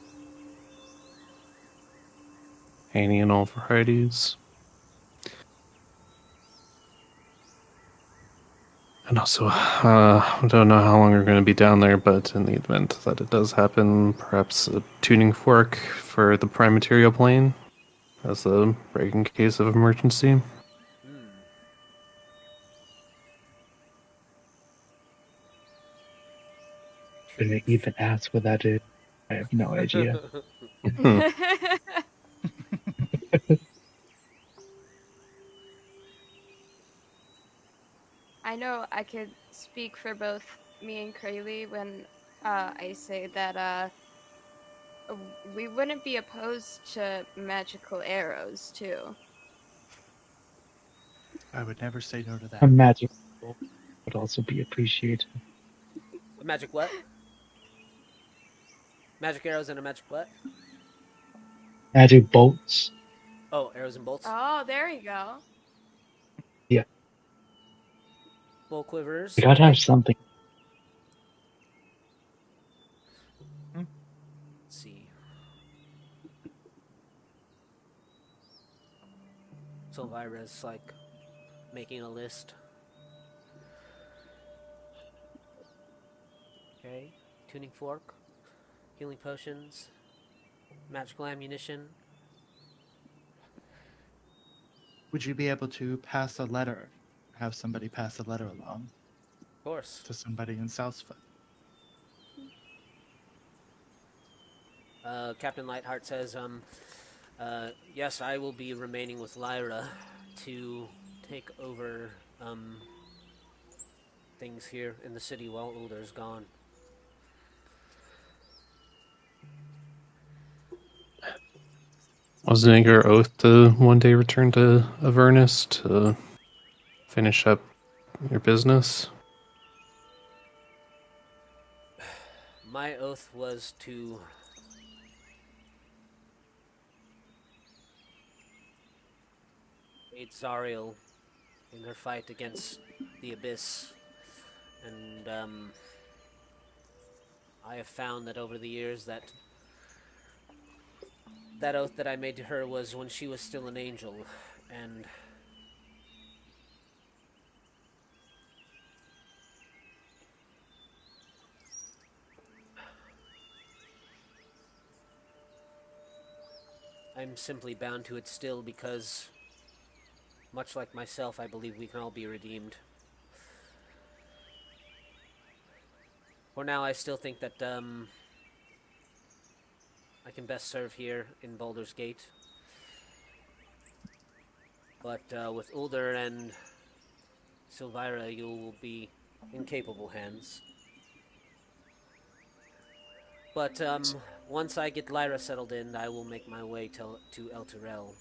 Any and all varieties. And also, I don't know how long we're going to be down there, but in the event that it does happen, perhaps a tuning fork for the prime material plane as a break in case of emergency. gonna even ask what that is? I have no idea. Hmm. I know I could speak for both me and Krayley when I say that we wouldn't be opposed to magical arrows too. I would never say no to A that. magic bolt would also be appreciated. A magic what? Magic arrows and a magic what? Magic bolts? Oh, arrows and bolts. Oh, there you go. Yeah. Bow quivers. We gotta Okay. have something. Let's see. Silvira's like making a list. Okay. Tuning fork. Healing potions. Magical ammunition. Would you be able to pass a letter? Have somebody pass a letter along Of course. to somebody in Southfoot? Captain Lightheart says, yes, I will be remaining with Lyra to take over, things here in the city while Ulder's gone. Wasn't it your oath to one day return to Avernus to finish up your business? My oath was to aid Zariel in her fight against the Abyss. And, I have found that over the years that that oath that I made to her was when she was still an angel, and I'm simply bound to it still because, much like myself, I believe we can all be redeemed. For now, I still think that I can best serve here in Baldur's Gate. But with Ulder and Silvira, you will be in capable hands. But once I get Lyra settled in, I will make my way to El Turel,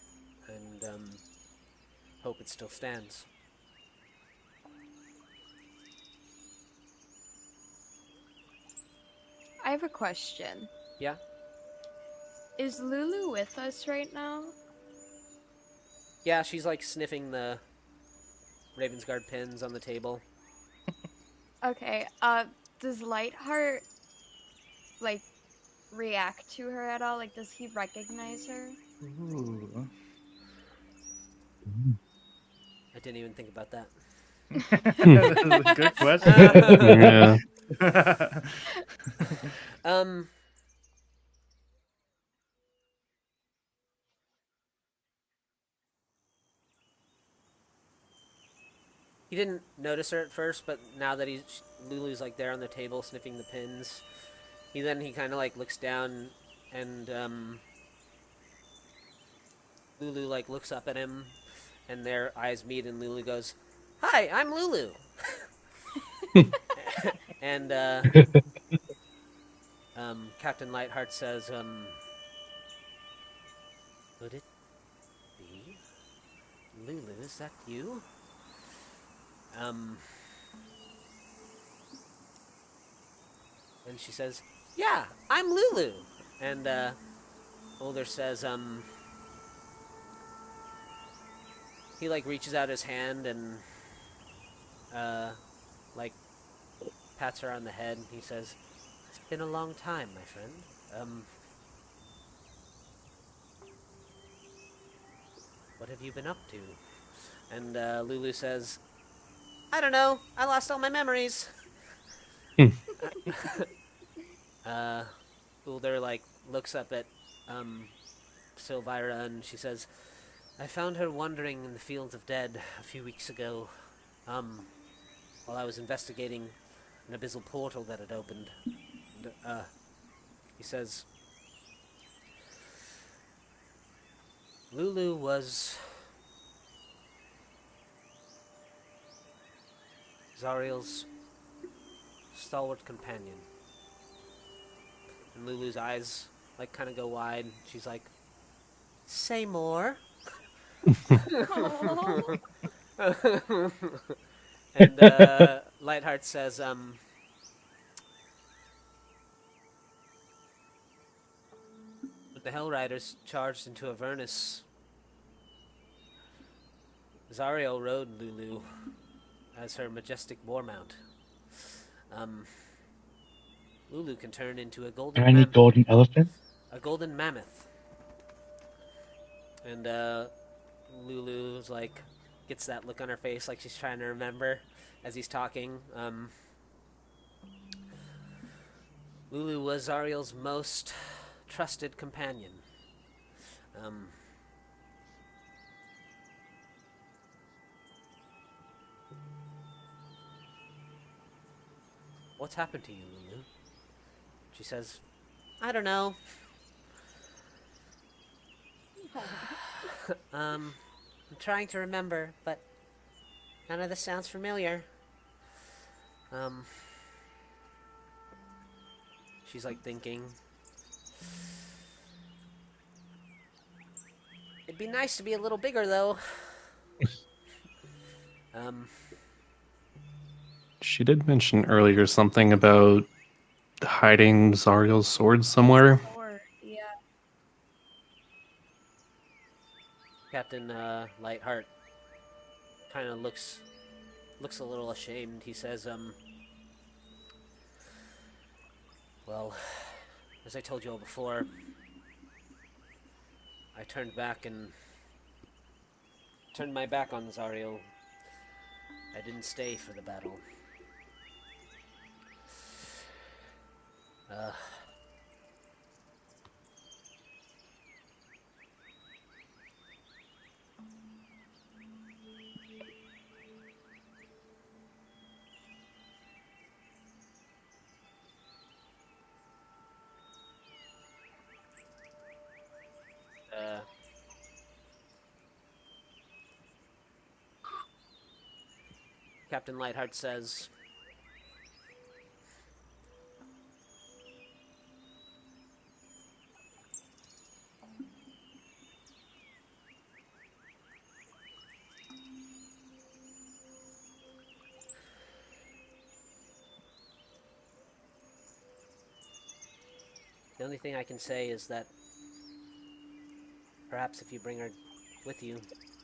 and hope it still stands. I have a question. Yeah? Is Lulu with us right now? Yeah, she's like sniffing the Ravensguard pins on the table. Okay, does Lightheart, like, react to her at all? Like, does he recognize her? Ooh. I didn't even think about that. That's a good question. Yeah. He didn't notice her at first, but now that Lulu's like there on the table sniffing the pins, he kind of like looks down, and Lulu like looks up at him, and their eyes meet, and Lulu goes, "Hi, I'm Lulu." And Captain Lightheart says, "Would it be Lulu? Is that you?" And she says, "Yeah, I'm Lulu." And Ulder says, he like reaches out his hand and like pats her on the head. And he says, "It's been a long time, my friend. What have you been up to?" And Lulu says, "I don't know. I lost all my memories." Ulder like looks up at Silvira, and she says, "I found her wandering in the fields of dead a few weeks ago, while I was investigating an abyssal portal that had opened." And, he says, "Lulu was Zariel's stalwart companion." And Lulu's eyes like kind of go wide. She's like, "Say more." And Lightheart says, "With the Hell Riders charged into Avernus, Zariel rode Lulu as her majestic war mount. Lulu can turn into a Are any golden elephant? mammoth." And Lulu's like gets that look on her face, like she's trying to remember as he's talking. Lulu was Zariel's most trusted companion. What's happened to you, Lulu? She says, "I don't know. I'm trying to remember, but none of this sounds familiar." She's like thinking. "It'd be nice to be a little bigger, though." She did mention earlier something about hiding Zariel's sword somewhere. Or, yeah. Captain Lightheart kind of looks a little ashamed. He says, "Well, as I told you all before, I turned back and turned my back on Zariel. I didn't stay for the battle. Uh, Captain Lightheart says, the only thing I can say is that perhaps if you bring her with you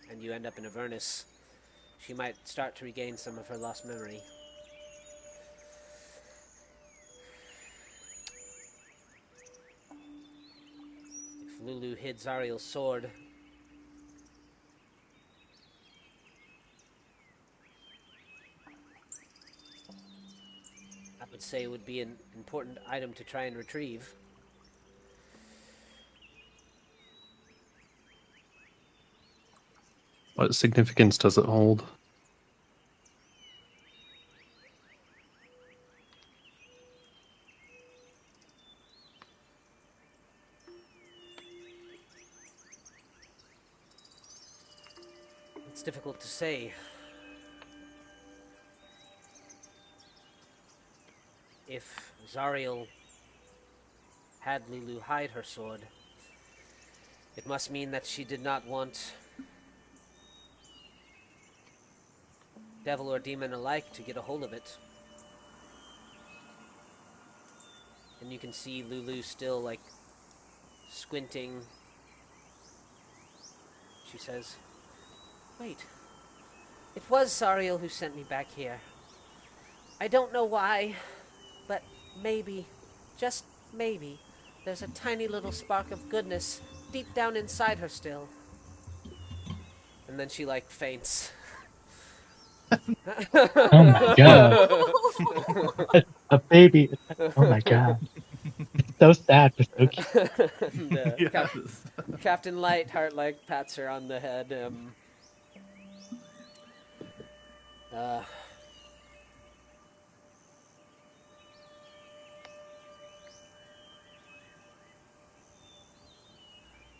and you end up in Avernus, she might start to regain some of her lost memory. If LuLu hid Zariel's sword, I would say it would be an important item to try and retrieve. What significance does it hold? It's difficult to say. If Zariel had LuLu hide her sword, it must mean that she did not want devil or demon alike to get a hold of it. And you can see LuLu still, like, squinting. She says, "Wait, it was Zariel who sent me back here. I don't know why, but maybe, just maybe, there's a tiny little spark of goodness deep down inside her still." And then she, like, faints. Oh my god. A baby. Oh my god. So sad, but so cute. And, Yes. Captain Lightheart, like, pats her on the head. Uh,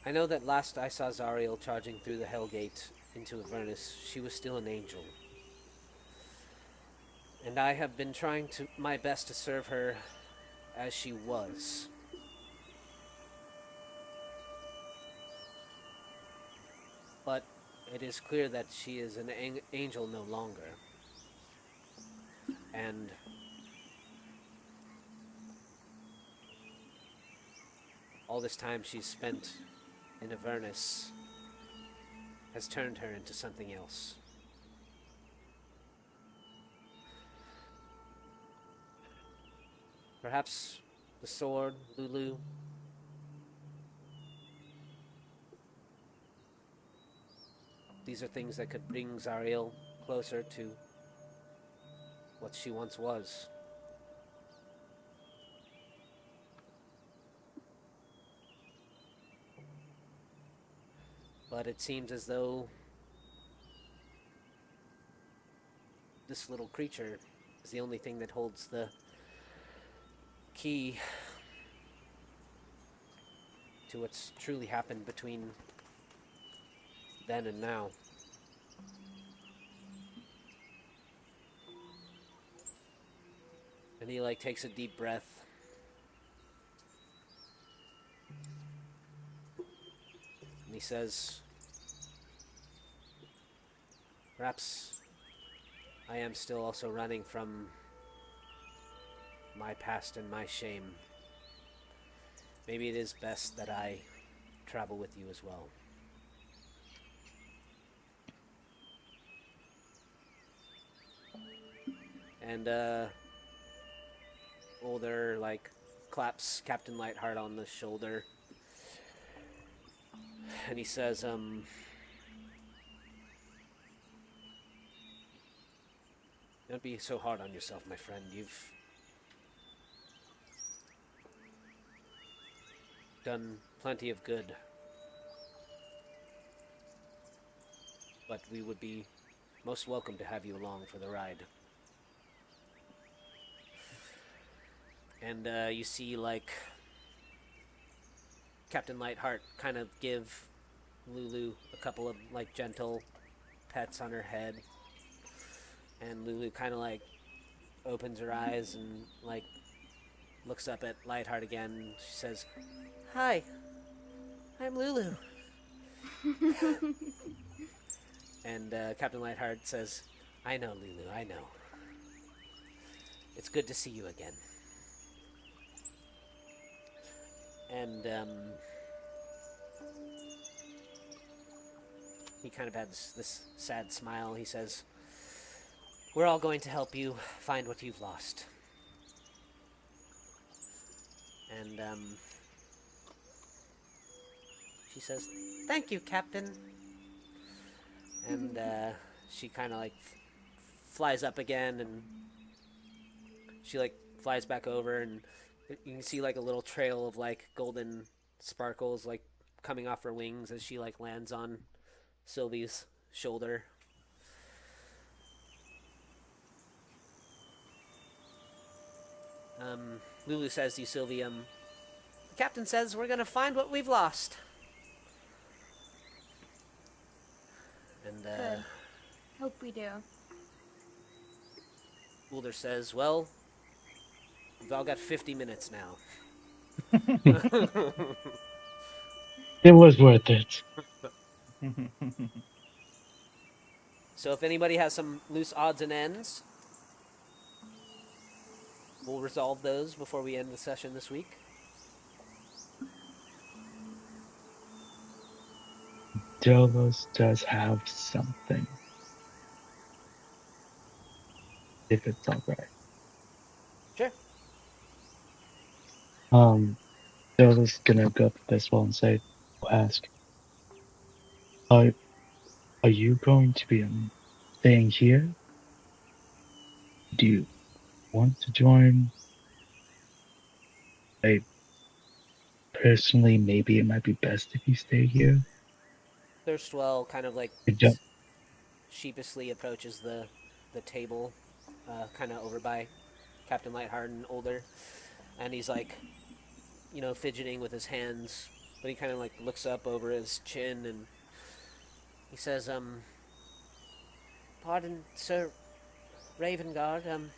I know that last I saw Zariel charging through the Hellgate into Avernus, she was still an angel. And I have been trying my best to serve her as she was. But it is clear that she is an angel no longer. And all this time she's spent in Avernus has turned her into something else. Perhaps the sword, LuLu. These are things that could bring Zariel closer to what she once was. But it seems as though this little creature is the only thing that holds the key to what's truly happened between then and now. And he, like, takes a deep breath. And he says, "Perhaps I am still also running from my past and my shame. Maybe it is best that I travel with you as well." And Older, like, claps Captain Lightheart on the shoulder. and he says, don't be so hard on yourself, my friend. You've done plenty of good. But we would be most welcome to have you along for the ride. And you see, like, Captain Lightheart kind of give Lulu a couple of, like, gentle pets on her head. And Lulu kind of, like, opens her eyes and, like, looks up at Lightheart again. And she says, "Hi, I'm Lulu." And Captain Lightheart says, "I know, Lulu, I know. It's good to see you again." And he kind of had this sad smile. He says, "We're all going to help you find what you've lost." And she says, "Thank you, Captain." And she kind of like flies up again, and she like flies back over, and you can see like a little trail of like golden sparkles like coming off her wings as she like lands on Sylvie's shoulder. Lulu says to you, Sylvie, the captain says we're gonna find what we've lost. And Good. Hope we do. Ulder says, "Well, we've all got 50 minutes now." It was worth it. So if anybody has some loose odds and ends, we'll resolve those before we end the session this week. Delos does have something. If it's alright. Sure. Delos gonna go up to this wall and ask, are you going to be staying here? Do you want to join? Personally, maybe it might be best if you stay here. Thirstwell kind of like I don't- sheepishly approaches the table, kind of over by Captain Lightheart and Older, and he's like, fidgeting with his hands, but he kind of like looks up over his chin and he says, "Pardon, Sir Ravengard,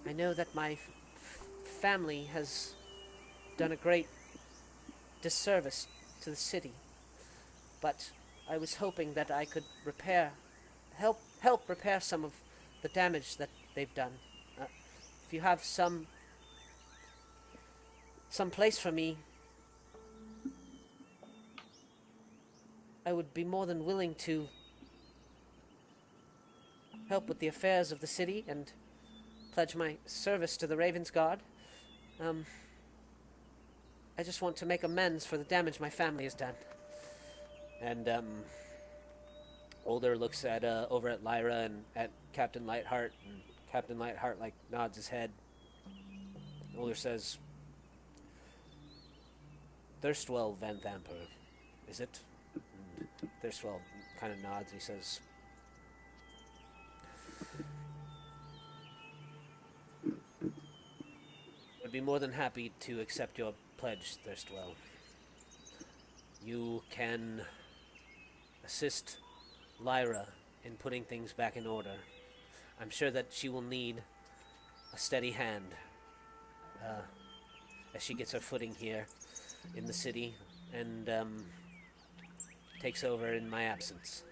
I know that my family has done a great disservice to the city, but I was hoping that I could help repair some of the damage that they've done. If you have some place for me, I would be more than willing to help with the affairs of the city and pledge my service to the Raven's Guard. I just want to make amends for the damage my family has done." And Older looks at over at Lyra and at Captain Lightheart, and Captain Lightheart like nods his head. Older says, "Thirstwell Van Thamper, is it?" And Thirstwell kind of nods. He says, "Would be more than happy to accept your pledge, Thirstwell. You can assist Lyra in putting things back in order. I'm sure that she will need a steady hand as she gets her footing here in the city and takes over in my absence."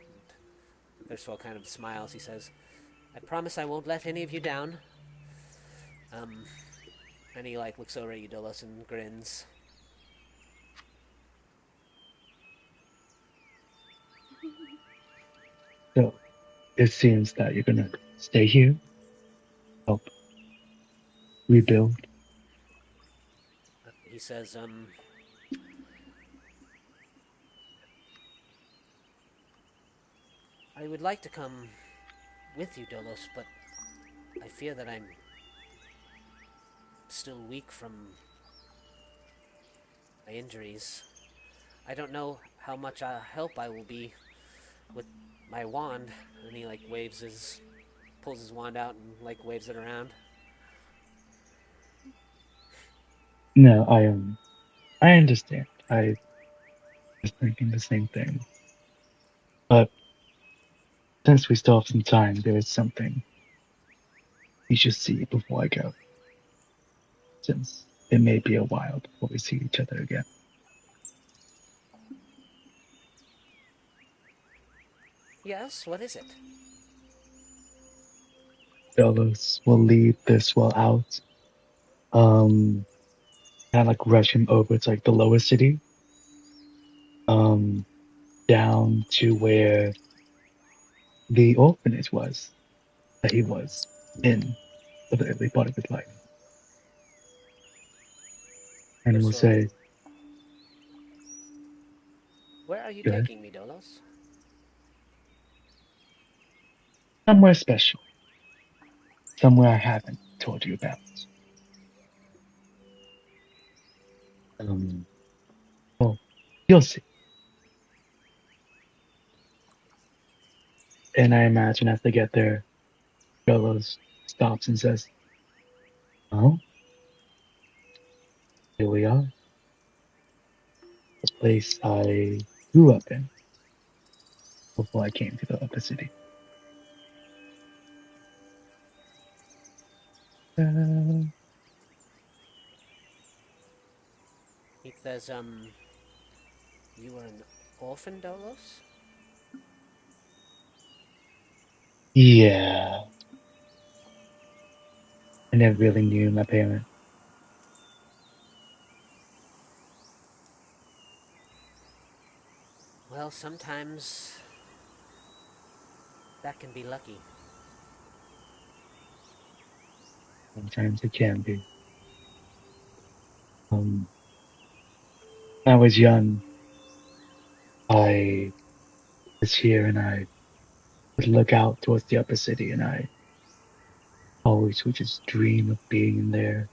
Thirstwell kind of smiles. He says, "I promise I won't let any of you down." And he like looks over at Eudolos and grins. So it seems that you're gonna stay here, help rebuild. He says, I would like to come with you, Dolos, but I fear that I'm still weak from my injuries. I don't know how much help I will be with my wand. And he pulls his wand out and waves it around. No, I understand. I was thinking the same thing. But since we still have some time, there is something you should see before I go. Since it may be a while before we see each other again. Yes, what is it? Belos will lead this well out. Kind of like rush him over to like the lower city. Um, down to where the orphanage was that he was in for the early part of his life. And we'll Persuade. say, Where are you good, taking me, Dolos? somewhere special. Somewhere I haven't told you about. Um, well, you'll see. And I imagine as they get there, Belos stops and says, oh, here we are. The place I grew up in before I came to the upper city. He says, you were an orphan, Dolos? Yeah, I never really knew my parents. Well, sometimes that can be lucky. Sometimes it can be. When I was young, I was here and I would look out towards the upper city and I always would just dream of being there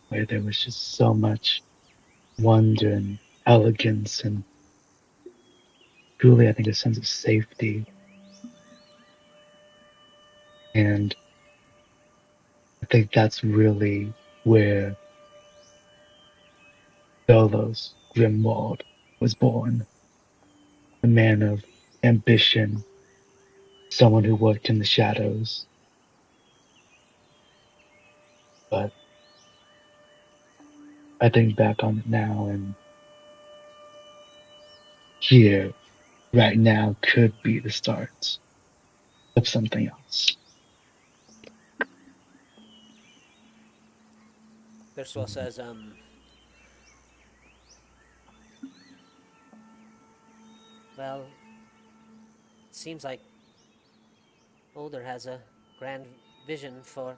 where there was just so much wonder and elegance and truly, I think, a sense of safety. And I think that's really where Belos Grimwald was born. A man of ambition, someone who worked in the shadows. But I think back on it now, and here, right now, could be the start of something else. Persuade says, well, it seems like Older has a grand vision for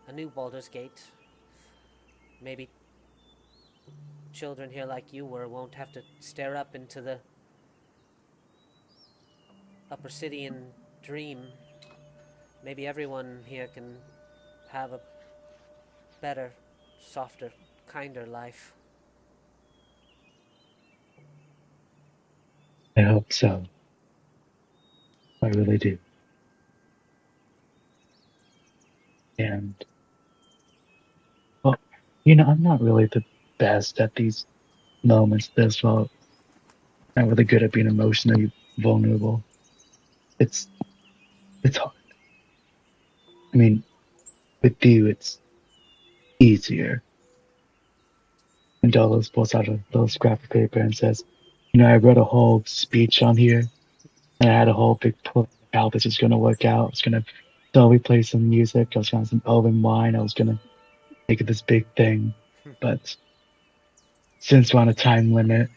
a new Baldur's Gate. Maybe children here like you won't have to stare up into the upper city and dream. Maybe everyone here can have a better, softer, kinder life. I hope so. I really do. And, well, I'm not really the best at these moments this well. Not really good at being emotionally vulnerable. It's it's hard. I mean, with you, it's easier. And Delos pulls out a little scrap of paper and says, I wrote a whole speech on here, and I had a whole big plan of how this is going to work out. I was going to slowly play some music. I was going to have some elven wine. I was going to make it this big thing. But since we're on a time limit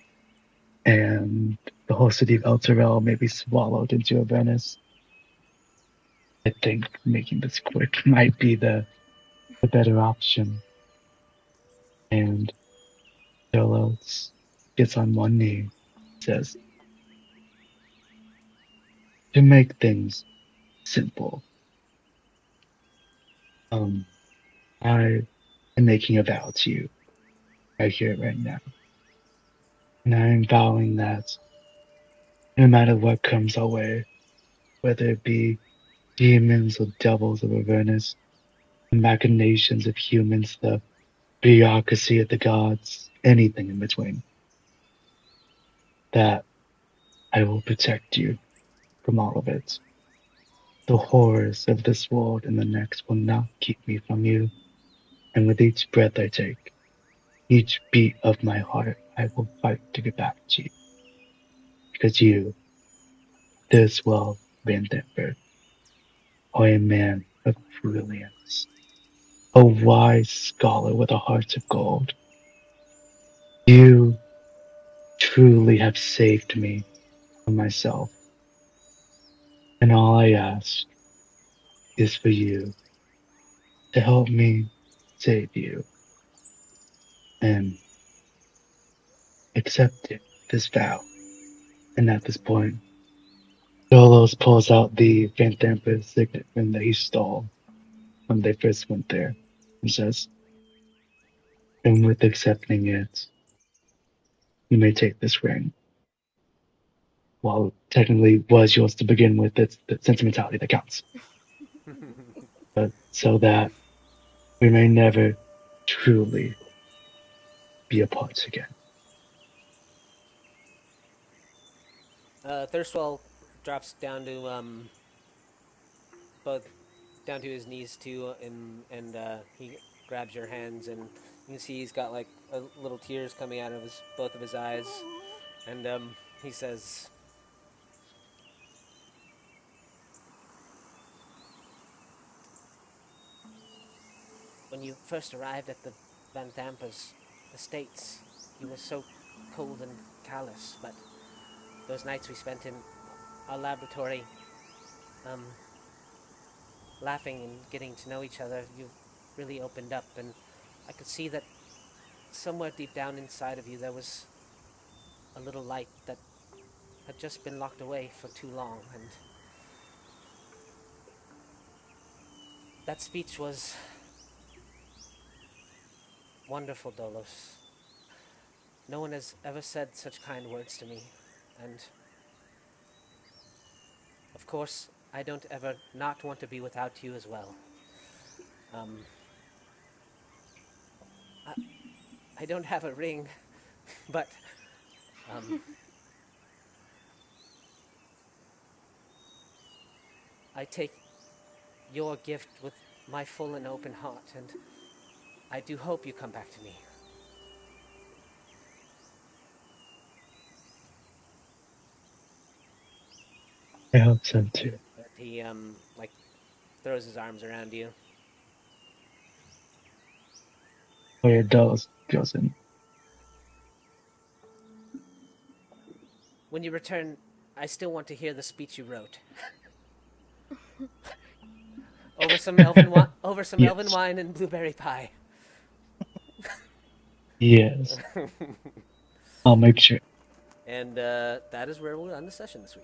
and the whole city of Elturel may be swallowed into Avernus, I think making this quick might be the better option. And Delos gets on one knee, says, to make things simple, I am making a vow to you right here, right now. And I am vowing that no matter what comes our way, whether it be demons or devils of Avernus, the machinations of humans, the bureaucracy of the gods, anything in between, that I will protect you from all of it. The horrors of this world and the next will not keep me from you, and with each breath I take, each beat of my heart, I will fight to get back to you. Because you, this well, Van Denver, are a man of brilliance, a wise scholar with a heart of gold. You truly have saved me from myself, and all I ask is for you to help me save you and accept it, this vow. And at this point, Dolos pulls out the Van Denver signet ring that he stole when they first went there and says, and with accepting it, you may take this ring. While technically was yours to begin with, it's the sentimentality that counts. But so that we may never truly be apart again. Thirstwell drops down to both down to his knees too, and he grabs your hands, and you can see he's got like little tears coming out of his both of his eyes, and he says, "When you first arrived at the Van Thamper's estates, you were so cold and callous, but those nights we spent in our laboratory, um, laughing and getting to know each other, you really opened up, and I could see that somewhere deep down inside of you there was a little light that had just been locked away for too long, and that speech was wonderful, Dolos. No one has ever said such kind words to me, and of course, I don't ever not want to be without you as well. Um, I, I don't have a ring, but um, I take your gift with my full and open heart, and I do hope you come back to me." I hope so too. And he like throws his arms around you. Where Dulles goes in. When you return, I still want to hear the speech you wrote. Over some elven Yes. wine and blueberry pie. Yes. I'll make sure. And that is where we'll end the session this week.